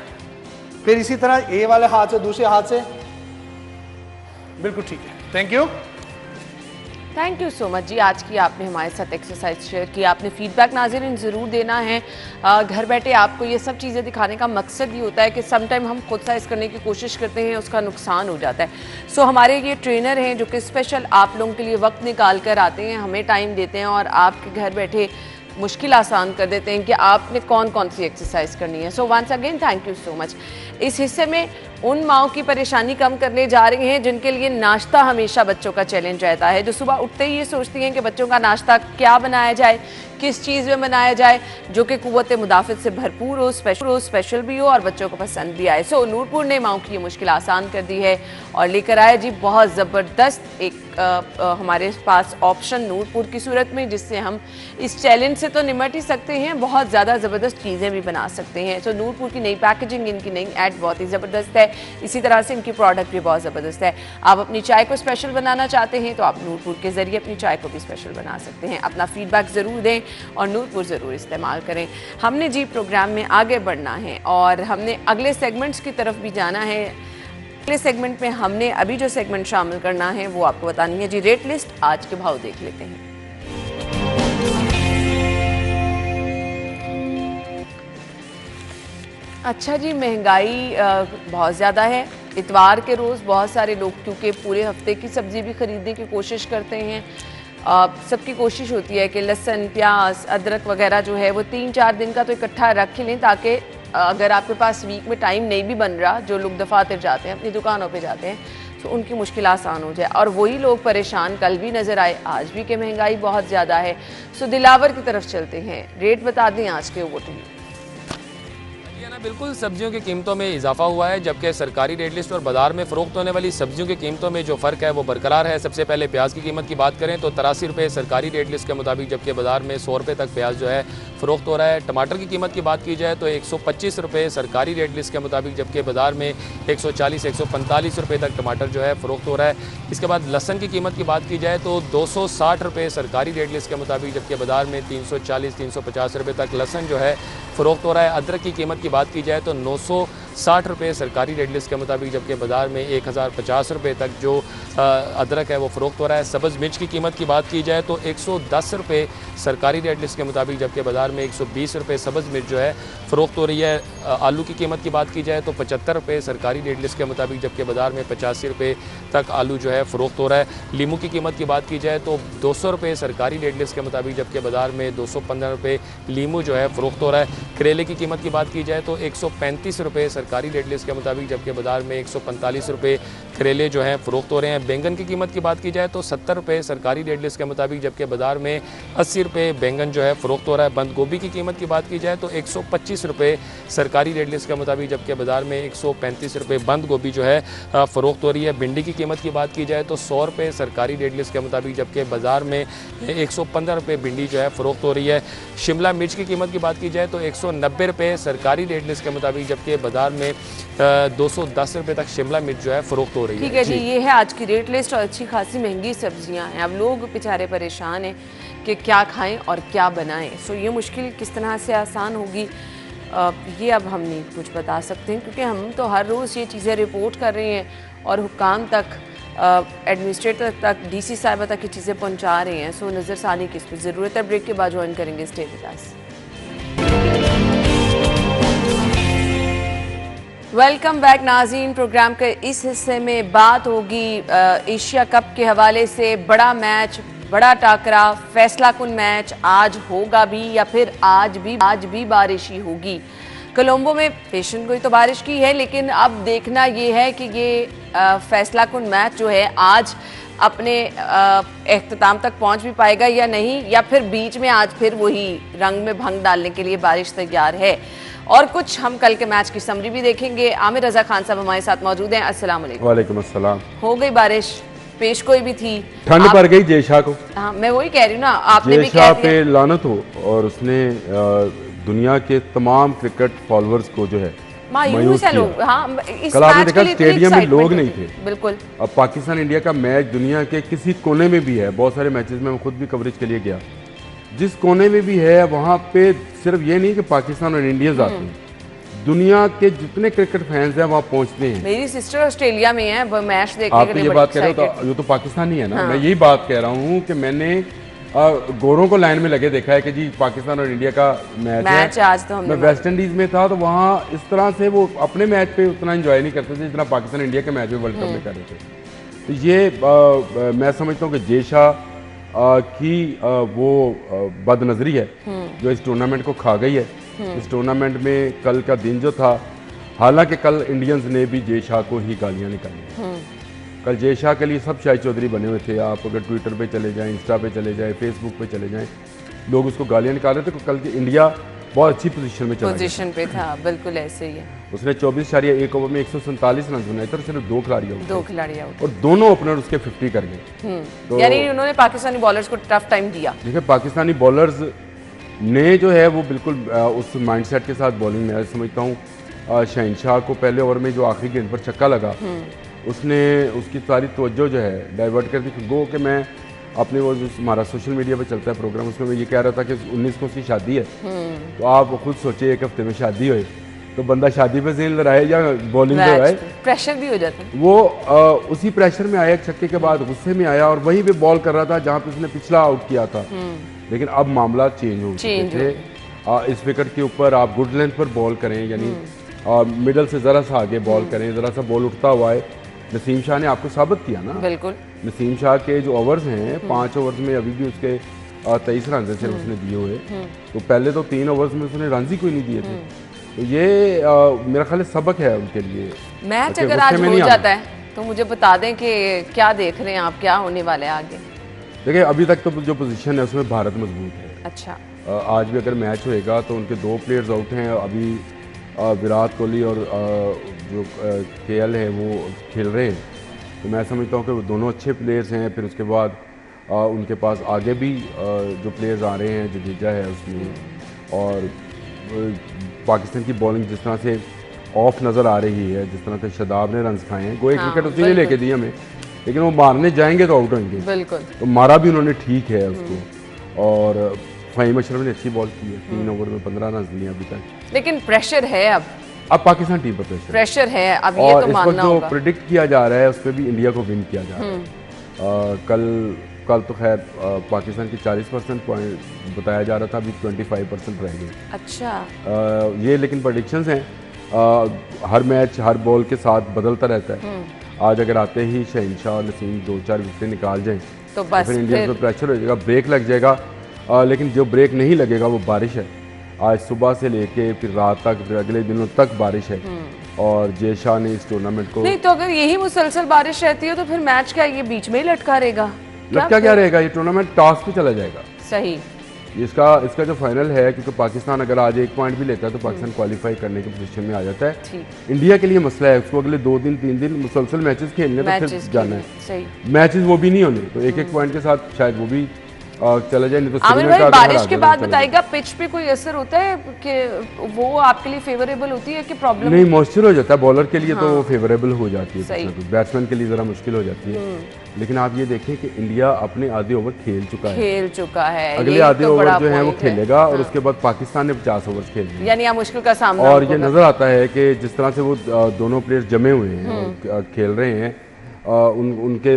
Speaker 5: फिर इसी तरह ये वाले हाथ से, दूसरे हाथ से, बिल्कुल ठीक है, thank you.
Speaker 1: Thank you so much जी, आज की आपने हमारे साथ एक्सरसाइज शेयर की। आपने फीडबैक नाज़रीन ज़रूर देना है। घर बैठे आपको ये सब चीज़ें दिखाने का मकसद ये होता है कि समटाइम हम खुद साइज करने की कोशिश करते हैं, उसका नुकसान हो जाता है। सो हमारे ये ट्रेनर हैं जो कि स्पेशल आप लोगों के लिए वक्त निकाल कर आते हैं, हमें टाइम देते हैं और आपके घर बैठे मुश्किल आसान कर देते हैं कि आपने कौन कौन सी एक्सरसाइज करनी है। So once again thank you so much. इस हिस्से में उन माओं की परेशानी कम करने जा रहे हैं जिनके लिए नाश्ता हमेशा बच्चों का चैलेंज रहता है, जो सुबह उठते ही ये सोचती हैं कि बच्चों का नाश्ता क्या बनाया जाए, किस चीज़ में बनाया जाए जो कि कुव्वत मुदाफ़त से भरपूर हो, स्पेशल भी हो और बच्चों को पसंद भी आए। सो नूरपुर ने माओं की ये मुश्किल आसान कर दी है और लेकर आया जी बहुत ज़बरदस्त एक हमारे पास ऑप्शन नूरपुर की सूरत में, जिससे हम इस चैलेंज से तो निमट ही सकते हैं, बहुत ज़्यादा ज़बरदस्त चीज़ें भी बना सकते हैं। तो नूरपुर की नई पैकेजिंग, इनकी नई ऐड बहुत ही ज़बरदस्त है, इसी तरह से इनकी प्रोडक्ट भी बहुत ज़बरदस्त है। आप अपनी चाय को स्पेशल बनाना चाहते हैं तो आप नूरपुर के ज़रिए अपनी चाय को भी स्पेशल बना सकते हैं। अपना फीडबैक ज़रूर दें और नूरपुर ज़रूर इस्तेमाल करें। हमने जी प्रोग्राम में आगे बढ़ना है और हमने अगले सेगमेंट्स की तरफ भी जाना है। अगले सेगमेंट में हमने अभी जो सेगमेंट शामिल करना है वो आपको बतानी है जी रेट लिस्ट। आज के भाव देख लेते हैं। अच्छा जी, महंगाई बहुत ज़्यादा है। इतवार के रोज़ बहुत सारे लोग क्योंकि पूरे हफ्ते की सब्ज़ी भी ख़रीदने की कोशिश करते हैं, सबकी कोशिश होती है कि लहसुन, प्याज, अदरक वगैरह जो है वो 3-4 दिन का तो इकट्ठा रख लें, ताकि अगर आपके पास वीक में टाइम नहीं भी बन रहा, जो लोग दफातर जाते हैं, अपनी दुकानों पे जाते हैं, तो उनकी मुश्किल आसान हो जाए। और वही लोग परेशान कल भी नज़र आए, आज भी कि महंगाई बहुत ज़्यादा है। सो दिलावर की तरफ चलते हैं, रेट बता दें आज के वो टू।
Speaker 6: बिल्कुल, सब्जियों की कीमतों में इजाफा हुआ है, जबकि सरकारी रेट लिस्ट और बाजार में फ़रोख्त होने वाली सब्जियों की कीमतों में जो फ़र्क है वो बरकरार है। सबसे पहले प्याज की कीमत की बात करें तो 83 रुपये सरकारी रेट लिस्ट के मुताबिक, जबकि बाजार में 100 रुपये तक प्याज जो है फ़रोख्त हो रहा है। टमाटर की कीमत की बात की जाए तो 125 रुपये सरकारी रेट लिस्ट के मुताबिक, जबकि बाजार में 140-145 रुपये तक टमाटर जो है फ़रोख्त हो रहा है। इसके बाद लहसन की कीमत की बात की जाए तो 260 रुपये सरकारी रेट लिस्ट के मुताबिक, जबकि बाजार में 340-350 रुपये तक लहसन जो है फ़रोख्त हो रहा है। अदरक की कीमत की बात की जाए तो 960 रुपये सरकारी रेट लिस्ट के मुताबिक, जबकि बाज़ार में 1050 रुपये तक जो अदरक है वो फ़रोख्त हो रहा है। सब्ज़ मिर्च की कीमत की बात की जाए तो 110 रुपये सरकारी रेट लिस्ट के मुताबिक, जबकि बाज़ार में 120 रुपये सब्ज़ मिर्च जो है फ़रोख्त हो रही है। आलू की कीमत की बात की जाए तो 75 रुपये सरकारी रेट लिस्ट के मुताबिक, जबकि बाज़ार में 85 रुपये तक आलू जो है फ़रोख्त हो रहा है। लीमू की कीमत की बात की जाए तो 200 रुपये सरकारी रेट लिस्ट के मुताबिक, जबकि बाज़ार में 215 रुपये लीमू जो है फ़रोख्त हो रहा है। करेले की कीमत की बात की जाए तो 135 रुपये सरकारी रेट लिस्ट के मुताबिक, जबकि बाज़ार में 145 रुपये करेले जो हैं फ़रोख्त हो रहे हैं। बैंगन की कीमत की बात की जाए तो 70 रुपये सरकारी रेट लिस्ट के मुताबिक, जबकि बाज़ार में 80 रुपये बैंगन जो है फ़रोख्त हो रहा है। बंद गोभी की कीमत की बात की जाए तो 125 रुपये सरकारी रेट लिस्ट के मुताबिक, जबकि बाज़ार में 135 रुपये बंद गोभी जो है फ़रोख्त हो रही है। भिंडी की कीमत की बात की जाए तो 100 रुपये सरकारी रेट लिस्ट के मुताबिक, जबकि बाज़ार में 115 रुपये भिंडी जो है फ़रोख्त हो रही है। शिमला मिर्च की कीमत की बात की जाए तो 190 रुपये सरकारी रेट लिस्ट के मुताबिक, जबकि बाज़ार में 210 रुपये तक शिमला मिर्च जो है फ़रोख्त हो रही है।
Speaker 1: ठीक है जी, ये है आज की रेट लिस्ट और अच्छी खासी महंगी सब्जियां हैं। अब लोग बेचारे परेशान हैं कि क्या खाएं और क्या बनाएं। सो ये मुश्किल किस तरह से आसान होगी, ये अब हम नहीं कुछ बता सकते हैं, क्योंकि हम तो हर रोज़ ये चीज़ें रिपोर्ट कर रहे हैं और हुक्काम तक, एडमिनिस्ट्रेटर तक, डीसी साहिबा तक ये चीज़ें पहुंचा रहे हैं। सो नज़रसानी की इसमें ज़रूरत है। ब्रेक के बाद ज्वाइन करेंगे stay with us. Welcome back नाज़रीन। प्रोग्राम के इस हिस्से में बात होगी एशिया कप के हवाले से। बड़ा मैच, बड़ा टाकरा, फैसला कुन मैच आज होगा भी या फिर आज भी बारिश ही होगी। कोलंबो में पेशन कोई तो बारिश की है, लेकिन अब देखना ये है कि ये फैसला कुन मैच जो है आज अपने इख्तिताम तक पहुंच भी पाएगा या नहीं, या फिर बीच में आज फिर वही रंग में भंग डालने के लिए बारिश तैयार है। और कुछ हम कल के मैच की समरी भी देखेंगे। आमिर रजा खान साहब हमारे साथ मौजूद हैं। अस्सलाम वालेकुम।
Speaker 7: वालेकुम अस्सलाम।
Speaker 1: हो गई बारिश, पेश कोई भी थी,
Speaker 7: ठंड पड़ गई जेशा को।
Speaker 1: हाँ, मैं वही कह रही हूँ ना, आपने भी
Speaker 7: जेशा
Speaker 1: कह
Speaker 7: पे
Speaker 1: दिया।
Speaker 7: लानत हो और उसने दुनिया के तमाम क्रिकेट फॉलोअर्स को जो है
Speaker 1: मायूस है लोग। हाँ, इस
Speaker 7: कल आपने
Speaker 1: मैच
Speaker 7: देखा
Speaker 1: के लिए
Speaker 7: स्टेडियम में लोग नहीं
Speaker 1: excitement
Speaker 7: थे।
Speaker 1: होती। बिल्कुल।
Speaker 7: अब पाकिस्तान इंडिया का मैच दुनिया के किसी कोने में भी है, बहुत सारे मैचेस में मैं खुद भी कवरेज के लिए गया, जिस कोने में भी है वहाँ पे सिर्फ ये नहीं कि पाकिस्तान और इंडिया आते हैं, दुनिया के जितने क्रिकेट फैंस हैं वहाँ पहुँचते हैं।
Speaker 1: मेरी सिस्टर ऑस्ट्रेलिया में है, वो मैच देखने के
Speaker 7: आप
Speaker 1: लिए
Speaker 7: ये
Speaker 1: बड़ी
Speaker 7: बात कह रहे हो
Speaker 1: excited
Speaker 7: तो ये तो पाकिस्तानी है ना।
Speaker 1: हाँ।
Speaker 7: मैं यही बात कह रहा हूँ कि मैंने गोरों को लाइन में लगे देखा है कि जी पाकिस्तान और इंडिया का मैच है।
Speaker 1: आज तो हमने
Speaker 7: मैं वेस्ट इंडीज में था तो वहाँ इस तरह से वो अपने मैच पे उतना एंजॉय नहीं करते थे जितना पाकिस्तान इंडिया के मैच में वर्ल्ड कप में कर रहे थे। तो ये मैं समझता हूँ कि जेशा की वो बदनजरी है जो इस टूर्नामेंट को खा गई है। इस टूर्नामेंट में कल का दिन जो था हालांकि कल इंडियंस ने भी जय शाह को ही गालियां निकाली। कल जय शाह के लिए सब शाहिद चौधरी बने हुए थे। आप अगर ट्विटर पे चले जाएं, इंस्टा पे चले जाएं, फेसबुक पे चले जाएं, लोग उसको गालियां निकाल रहे थे। कल के इंडिया बहुत अच्छी पोजीशन में चला गया।
Speaker 1: पोजीशन पे था, बिल्कुल ऐसे ही है।
Speaker 7: उसने 24.1 ओवर में 147 रन बनाए थे, सिर्फ 2 खिलाड़ी आउट और दोनों ओपनर उसके 50 कर गए।
Speaker 1: तो यानी उन्होंने पाकिस्तानी बॉलर्स को टफ टाइम दिया।
Speaker 7: देखिए पाकिस्तानी बॉलर्स ने जो है वो बिल्कुल उस माइंडसेट के साथ बॉलिंग में, समझता हूँ शहनशाह को पहले ओवर में जो आखिरी गेंद पर छक्का लगा, उसने उसकी सारी तवज्जो जो है डाइवर्ट कर दी। गो कि मैं अपने वो जो हमारा सोशल मीडिया पे चलता है प्रोग्राम, उसमें मैं ये कह रहा था कि 19 को उसकी शादी है, तो आप खुद सोचिए एक हफ्ते में शादी हो तो बंदा शादी पे ज़हन लड़ाए या बॉलिंग पे आए,
Speaker 1: प्रेशर भी हो जाता है।
Speaker 7: वो उसी प्रेशर में आया, एक छक्के के बाद गुस्से में आया और वहीं पे बॉल कर रहा था जहाँ पे उसने पिछला आउट किया था। लेकिन अब मामला चेंज हो चुके थे। इस विकेट के ऊपर आप गुड लेंथ पर बॉल करें, यानी मिडल से ज़रा सा आगे बॉल करें, ज़रा सा बॉल उठता हुआ है। नसीम शाह ने आपको साबित किया ना, बिल्कुल। नसीम शाह के जो ओवर्स हैं 5 ओवर्स में अभी भी उसके 23 रन से उसने दिए हुए, तो पहले तो 3 ओवर्स में उसने रन ही कोई नहीं दिए थे। तो ये मेरा ख्याल सबक है उनके लिए।
Speaker 1: मैच अगर आज हो जाता है तो मुझे बता दें कि क्या देख रहे हैं आप, क्या होने वाले हैं आगे?
Speaker 7: देखिए अभी तक तो जो पोजीशन है उसमें भारत मजबूत है।
Speaker 1: अच्छा,
Speaker 7: आज भी अगर मैच होएगा तो उनके 2 प्लेयर्स आउट हैं अभी, विराट कोहली और जो केएल है वो खेल रहे हैं, तो मैं समझता हूँ कि वो दोनों अच्छे प्लेयर्स हैं। फिर उसके बाद उनके पास आगे भी जो प्लेयर्स आ रहे हैं, जडेजा है उसमें, और पाकिस्तान की बॉलिंग जिस तरह से ऑफ नज़र आ रही है, जिस तरह से शादाब ने रन खाए हैं, वो एक विकेट उसी ने लेके दी हमें, लेकिन वो मारने जाएंगे तो आउट होंगे, बिल्कुल। तो मारा भी उन्होंने ठीक है उसको। और फ़हीम अशरफ ने अच्छी बॉल की है, 3 ओवर में 15 रन लिए अभी तक।
Speaker 1: लेकिन प्रेशर है अब
Speaker 7: पाकिस्तान टीम पर प्रेशर
Speaker 1: है अब, ये तो मानना
Speaker 7: जो
Speaker 1: होगा।
Speaker 7: प्रिडिक्ट किया जा रहा है उस पर भी इंडिया को विन किया जा रहा है। कल तो खैर पाकिस्तान की 40% पॉइंट बताया जा रहा था, अभी 25% रह गए।
Speaker 1: अच्छा,
Speaker 7: ये लेकिन प्रेडिक्शंस हैं, हर मैच हर बॉल के साथ बदलता रहता है। आज अगर आते ही शहनशाह और नसीम 2-4 विकेट निकाल जाएं
Speaker 1: तो बस
Speaker 7: फिर इंडिया पर प्रेशर हो जाएगा, ब्रेक लग जाएगा। लेकिन जो ब्रेक नहीं लगेगा वो बारिश है। आज सुबह से लेके फिर रात तक, फिर अगले दिनों तक बारिश है। और जय शाह ने इस टूर्नामेंट को, नहीं
Speaker 1: तो अगर यही मुसलसल बारिश रहती है तो फिर मैच क्या ये बीच में ही लटका रहेगा?
Speaker 7: लटका क्या रहेगा, ये टूर्नामेंट टॉस पे चला जाएगा।
Speaker 1: सही,
Speaker 7: इसका जो फाइनल है, क्योंकि पाकिस्तान अगर आज 1 पॉइंट भी लेता है तो पाकिस्तान क्वालिफाई करने की पोजीशन में आ जाता है। इंडिया के लिए मसला है, उसको अगले 2 दिन 3 दिन मुसलसल मैचेस खेलने तो फिर जाना है। मैचेस वो भी नहीं होने, तो 1-1 पॉइंट के साथ शायद वो भी चला जाए। नहीं तो
Speaker 1: आमिर भाई बारिश के बाद बताइएगा, पिच पे कोई असर होता है कि वो आपके लिए फेवरेबल होती है कि प्रॉब्लम?
Speaker 7: नहीं, मॉइस्चर हो जाता है बॉलर के लिए, तो वो फेवरेबल हो जाती है, बैट्समैन के लिए जरा मुश्किल हो जाती है। लेकिन आप ये देखें कि इंडिया अपने आधे ओवर खेल चुका है,
Speaker 1: अगले
Speaker 7: आधे ओवर जो है वो खेलेगा और उसके बाद पाकिस्तान ने 50 ओवर खेले,
Speaker 1: यानी आप मुश्किल का सामना।
Speaker 7: और ये नजर आता है कि जिस तरह से वो दोनों प्लेयर जमे हुए हैं, खेल रहे हैं, उनके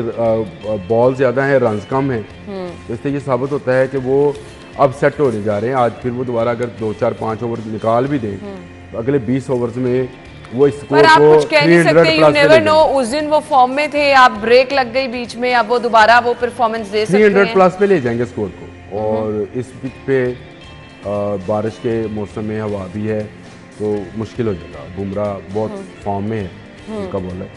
Speaker 7: बॉल ज़्यादा हैं, रन्स कम हैं, तो इससे ये साबित होता है कि वो अब सेट होने जा रहे हैं। आज फिर वो दोबारा अगर 2-4-5 ओवर निकाल भी दें तो अगले 20 ओवर्स में वो स्कोर को 300
Speaker 1: नो, उस दिन वो फॉर्म में थे, आप ब्रेक लग गई बीच में, अब वो दोबारा वो परफॉर्मेंस दे सकते हैं,
Speaker 7: 300 प्लस पे ले जाएंगे स्कोर को। और इस पिच पे बारिश के मौसम में हवा भी है तो मुश्किल हो जाएगा। बुमराह बहुत फॉर्म में है, उनका बॉलर,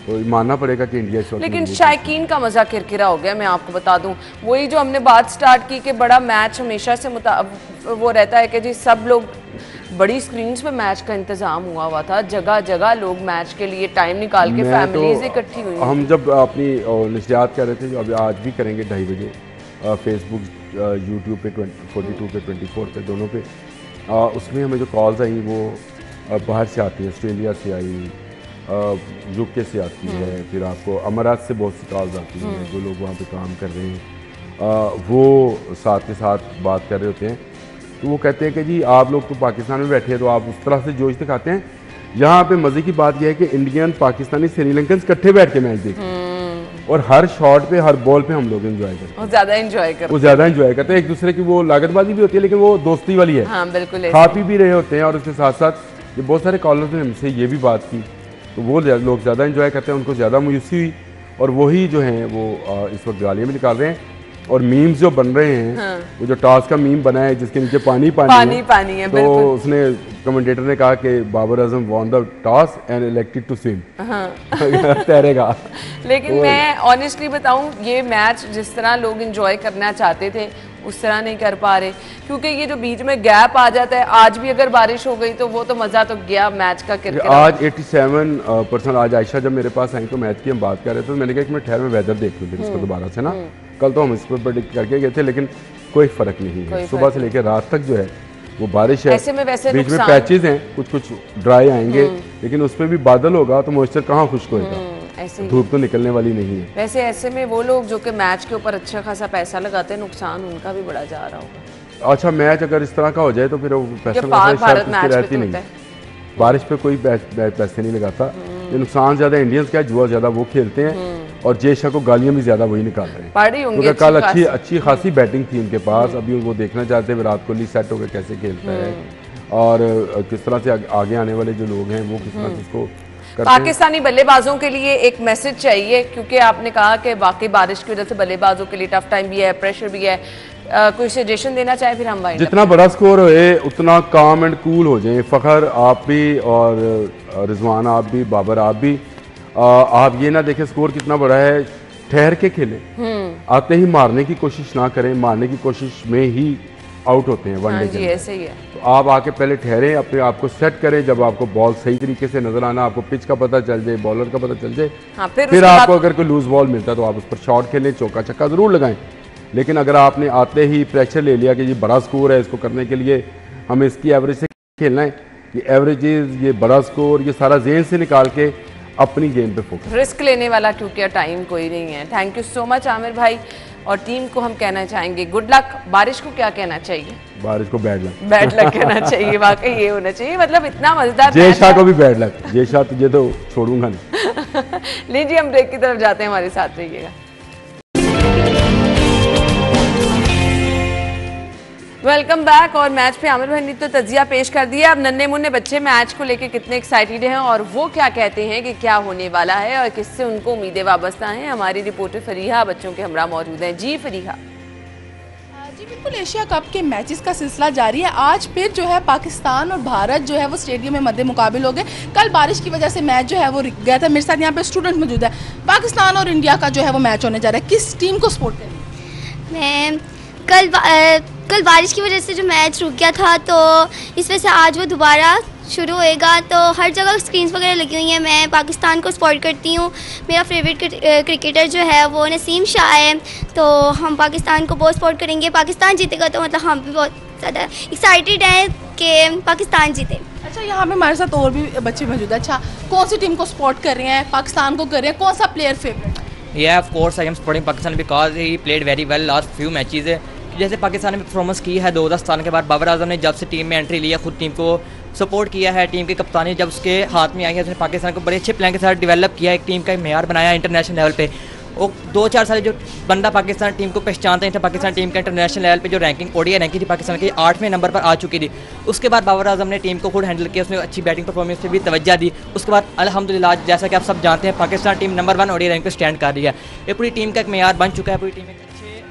Speaker 7: तो मानना पड़ेगा कि इंडिया इस वक्त।
Speaker 1: लेकिन शायकीन का मजा किरकिरा हो गया, मैं आपको बता दूं। वही जो हमने बात स्टार्ट की कि बड़ा मैच हमेशा से वो रहता है कि जी सब लोग बड़ी स्क्रीन्स पे मैच का इंतजाम हुआ था, जगह जगह लोग मैच के लिए टाइम निकाल के फैमिलीज इकट्ठी हुई।
Speaker 7: हम जब अपनी नशरियात कर रहे थे, जो अभी आज भी करेंगे 2:30 बजे, फेसबुक, यूट्यूब पे 42 पे 24 पे दोनों पे, उसमें हमें जो कॉल्स आई वो बाहर से आती है, ऑस्ट्रेलिया से आई, यूके से आती है, फिर आपको अमारात से बहुत सी कॉल्स आती हैं, जो लोग वहाँ पे काम कर रहे हैं वो साथ के साथ बात कर रहे होते हैं। तो वो कहते हैं कि जी आप लोग तो पाकिस्तान में बैठे हैं तो आप उस तरह से जोश दिखाते हैं। यहाँ पे मज़े की बात यह है कि इंडियन, पाकिस्तानी, श्रीलंकन इकट्ठे बैठ के मैच देखते हैं और हर शॉट पे, हर बॉल पे हम लोग एंजॉय करते हैं, ज़्यादा एंजॉय करते हैं। एक दूसरे की वो लागतबाजी भी होती है, लेकिन वो दोस्ती वाली है।
Speaker 1: हाँ, बिल्कुल,
Speaker 7: खा पी भी रहे होते हैं। और उसके साथ साथ ये बहुत सारे कॉलर्स ने हमसे ये भी बात की, तो वो लोग ज़्यादा एंजॉय करते हैं, उनको ज़्यादा मायूसी हुई, और वही जो हैं वो इस वक्त गालियाँ भी निकाल रहे हैं। और मीम्स जो बन रहे हैं,
Speaker 1: हाँ।
Speaker 7: वो जो टॉस का मीम बना है जिसके नीचे पानी पानी
Speaker 1: पानी है,
Speaker 7: तो
Speaker 1: बिल्कुल।
Speaker 7: उसने कमेंटेटर ने कहा कि Babar Azam won the toss and elected to swim, तैरेगा।
Speaker 1: लेकिन मैं ऑनेस्टली बताऊं, ये मैच जिस तरह लोग एंजॉय करना चाहते थे उस तरह नहीं कर पा रहे, क्योंकि ये जो बीच में गैप आ जाता है, आज भी अगर बारिश हो गई तो वो तो मजा तो गया मैच का क्रिकेट।
Speaker 7: आज 87% आज आयशा जब मेरे पास आई तो मैच की हम बात कर रहे थे, तो मैंने कहा कि मैं ठहर में वेदर देख लूँ इसको दोबारा से ना। कल तो हम इस पर प्रेडिक्ट करके गए थे, लेकिन कोई फर्क नहीं है। सुबह से लेकर रात तक जो है वो बारिश है।
Speaker 1: ऐसे में वैसे
Speaker 7: बीच में पैचेज हैं, कुछ ड्राई आएंगे, लेकिन उसमें भी बादल होगा तो मॉइस्चर कहाँ खुश्क होएगा,
Speaker 1: ऐसे ही।
Speaker 7: धूप तो निकलने वाली नहीं है।
Speaker 1: वैसे ऐसे में वो लोग जो कि मैच के ऊपर अच्छा खासा पैसा लगाते हैं, नुकसान उनका भी बड़ा जा रहा होगा।
Speaker 7: अच्छा, मैच अगर इस तरह का हो जाए तो फिर वो पैसा
Speaker 1: भारत मैच
Speaker 7: रहती नहीं। बारिश पे कोई पैसे नहीं लगाता। ये नुकसान ज्यादा इंडियंस का है, जुआ ज्यादा वो खेलते हैं, और जय शाह को गालियां भी ज्यादा वही निकाल रहे हैं।
Speaker 1: पड़ी होंगी
Speaker 7: क्योंकि कल अच्छी खासी बैटिंग थी उनके पास। अभी वो देखना चाहते हैं विराट कोहली सेट होकर कैसे खेलता है, और किस तरह से आगे आने वाले जो लोग हैं वो किस तरह से इसको करते हैं।
Speaker 1: पाकिस्तानी बल्लेबाजों के लिए एक मैसेज चाहिए, क्योंकि आपने कहा कि वाकई बारिश की वजह से बल्लेबाजों के लिए टफ टाइम भी है, प्रेशर भी है। कोई सजेशन देना चाहे फिर हम वाइंड
Speaker 7: जितना बड़ा स्कोर होए उतना काम एंड कूल हो जाए। फखर आप भी और रिजवान आप भी, बाबर आप भी, आप ये ना देखें स्कोर कितना बड़ा है, ठहर के खेलें। आते ही मारने की कोशिश ना करें, मारने की कोशिश में ही आउट होते हैं वनडे के।
Speaker 1: ऐसे ही है।
Speaker 7: तो आप आके पहले ठहरें, अपने आप को सेट करें। जब आपको बॉल सही तरीके से नजर आना, आपको पिच का पता चल जाए, बॉलर का पता चल जाए, फिर आपको अगर कोई लूज बॉल मिलता है तो आप उस पर शॉट खेलें, चौका छक्का जरूर लगाएं। लेकिन अगर आपने आते ही प्रेशर ले लिया कि ये बड़ा स्कोर है, इसको करने के लिए हमें इसकी एवरेज से खेलना है, ये एवरेजेस, ये बड़ा स्कोर, ये सारा जेहन से निकाल के अपनी गेम पे फोकस।
Speaker 1: रिस्क लेने वाला क्योंकि टाइम कोई नहीं है। Thank you so much Aamir भाई, और टीम को हम कहना चाहेंगे गुड लक। बारिश को क्या कहना चाहिए?
Speaker 7: बारिश को बैड लक।
Speaker 1: बैड लक कहना चाहिए, वाकई ये होना चाहिए। मतलब इतना मजेदार।
Speaker 7: जय शाह को भी बैड लक। जय शाह तुझे तो छोड़ूंगा नहीं।
Speaker 1: लीजिए हम ब्रेक की तरफ जाते हैं, हमारे साथ रहिएगा। Welcome back. और मैच पे आमिर भाई ने तो तजिया पेश कर दिया। अब नन्हे मुन्ने बच्चे मैच को लेके कितने एक्साइटेड हैं और वो क्या कहते हैं कि क्या होने वाला है और किससे उनको उम्मीदें वाबस्ता हैं, हमारी रिपोर्टर फरीहा बच्चों के हमरा मौजूद हैं। जी फरीहा।
Speaker 8: जी बिल्कुल, एशिया कप के मैचेस का सिलसिला जारी है। आज फिर जो है पाकिस्तान और भारत जो है वो स्टेडियम में मद्दे मुकाबिल हो गए। कल बारिश की वजह से मैच जो है वो रुक गया था। मेरे साथ यहाँ पे स्टूडेंट मौजूद है। पाकिस्तान और इंडिया का जो है वो मैच होने जा रहा है, किस टीम को सपोर्ट करें?
Speaker 9: मैं कल बारिश की वजह से जो मैच रुक गया था, तो इस वजह से आज वो दोबारा शुरू होएगा। तो हर जगह स्क्रीन्स वगैरह लगी हुई हैं। मैं पाकिस्तान को सपोर्ट करती हूँ। मेरा फेवरेट क्रिकेटर जो है वो नसीम शाह है, तो हम पाकिस्तान को बहुत सपोर्ट करेंगे। पाकिस्तान जीतेगा तो मतलब हम भी बहुत ज़्यादा एक्साइटेड हैं कि पाकिस्तान जीते।
Speaker 8: अच्छा, यहाँ पे हमारे साथ और भी बच्चे मौजूद है। अच्छा, कौन सी टीम को सपोर्ट कर रहे हैं? पाकिस्तान को कर रहे हैं? कौन सा प्लेयर फेवरेट है?
Speaker 10: Yeah, of course I am supporting Pakistan because he played very well last few matches. जैसे पाकिस्तान ने परफॉर्मेंस की है 2017 के बाद, बाबर आजम ने जब से टीम में एंट्री लिया खुद टीम को सपोर्ट किया है। टीम की कप्तानी जब उसके हाथ में आई है, उसने पाकिस्तान को बड़े अच्छे प्लान के साथ डेवलप किया, एक टीम का मेयार बनाया इंटरनेशनल लेवल पे। वो 2-4 साल जो बंदा पाकिस्तान टीम को पहचानते हैं, पाकिस्तान टीम का इंटरनेशनल लेवल पे जो रैंकिंग ओडीआई रैंकिंग थी पाकिस्तान की 8वें नंबर पर आ चुकी थी। उसके बाद बाबर आजम ने टीम को खुद हैंडल किया, उसने अच्छी बैटिंग परफॉर्मेंस पे भी तवज्जो दी। उसके बाद अल्हम्दुलिल्लाह जैसा कि आप सब जानते हैं Pakistan team number 1 ODI rank पे स्टैंड कर रही है। ये पूरी टीम का एक मेयार बन चुका है, पूरी टीम।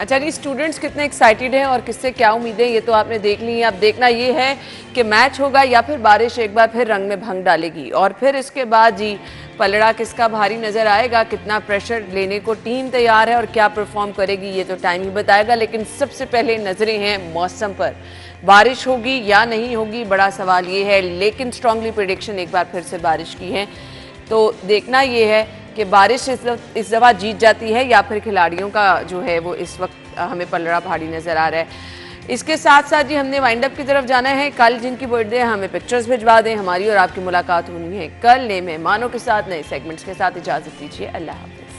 Speaker 1: अच्छा जी, स्टूडेंट्स कितने एक्साइटेड हैं और किससे क्या उम्मीदें, ये तो आपने देख ली है। अब देखना ये है कि मैच होगा या फिर बारिश एक बार फिर रंग में भंग डालेगी, और फिर इसके बाद जी पलड़ा किसका भारी नजर आएगा, कितना प्रेशर लेने को टीम तैयार है और क्या परफॉर्म करेगी, ये तो टाइम ही बताएगा। लेकिन सबसे पहले नजरें हैं मौसम पर। बारिश होगी या नहीं होगी, बड़ा सवाल ये है। लेकिन स्ट्रांगली प्रेडिक्शन एक बार फिर से बारिश की है, तो देखना ये है कि बारिश इस दफ़ा जीत जाती है या फिर खिलाड़ियों का जो है वो इस वक्त हमें पलड़ा भारी नज़र आ रहा है। इसके साथ साथ जी हमने वाइंड अप की तरफ जाना है। कल जिनकी बर्थडे है हमें पिक्चर्स भिजवा दें, हमारी और आपकी मुलाकात होनी है कल नए मेहमानों के साथ, नए सेगमेंट्स के साथ। इजाज़त दीजिए, अल्लाह हाफ़िज़।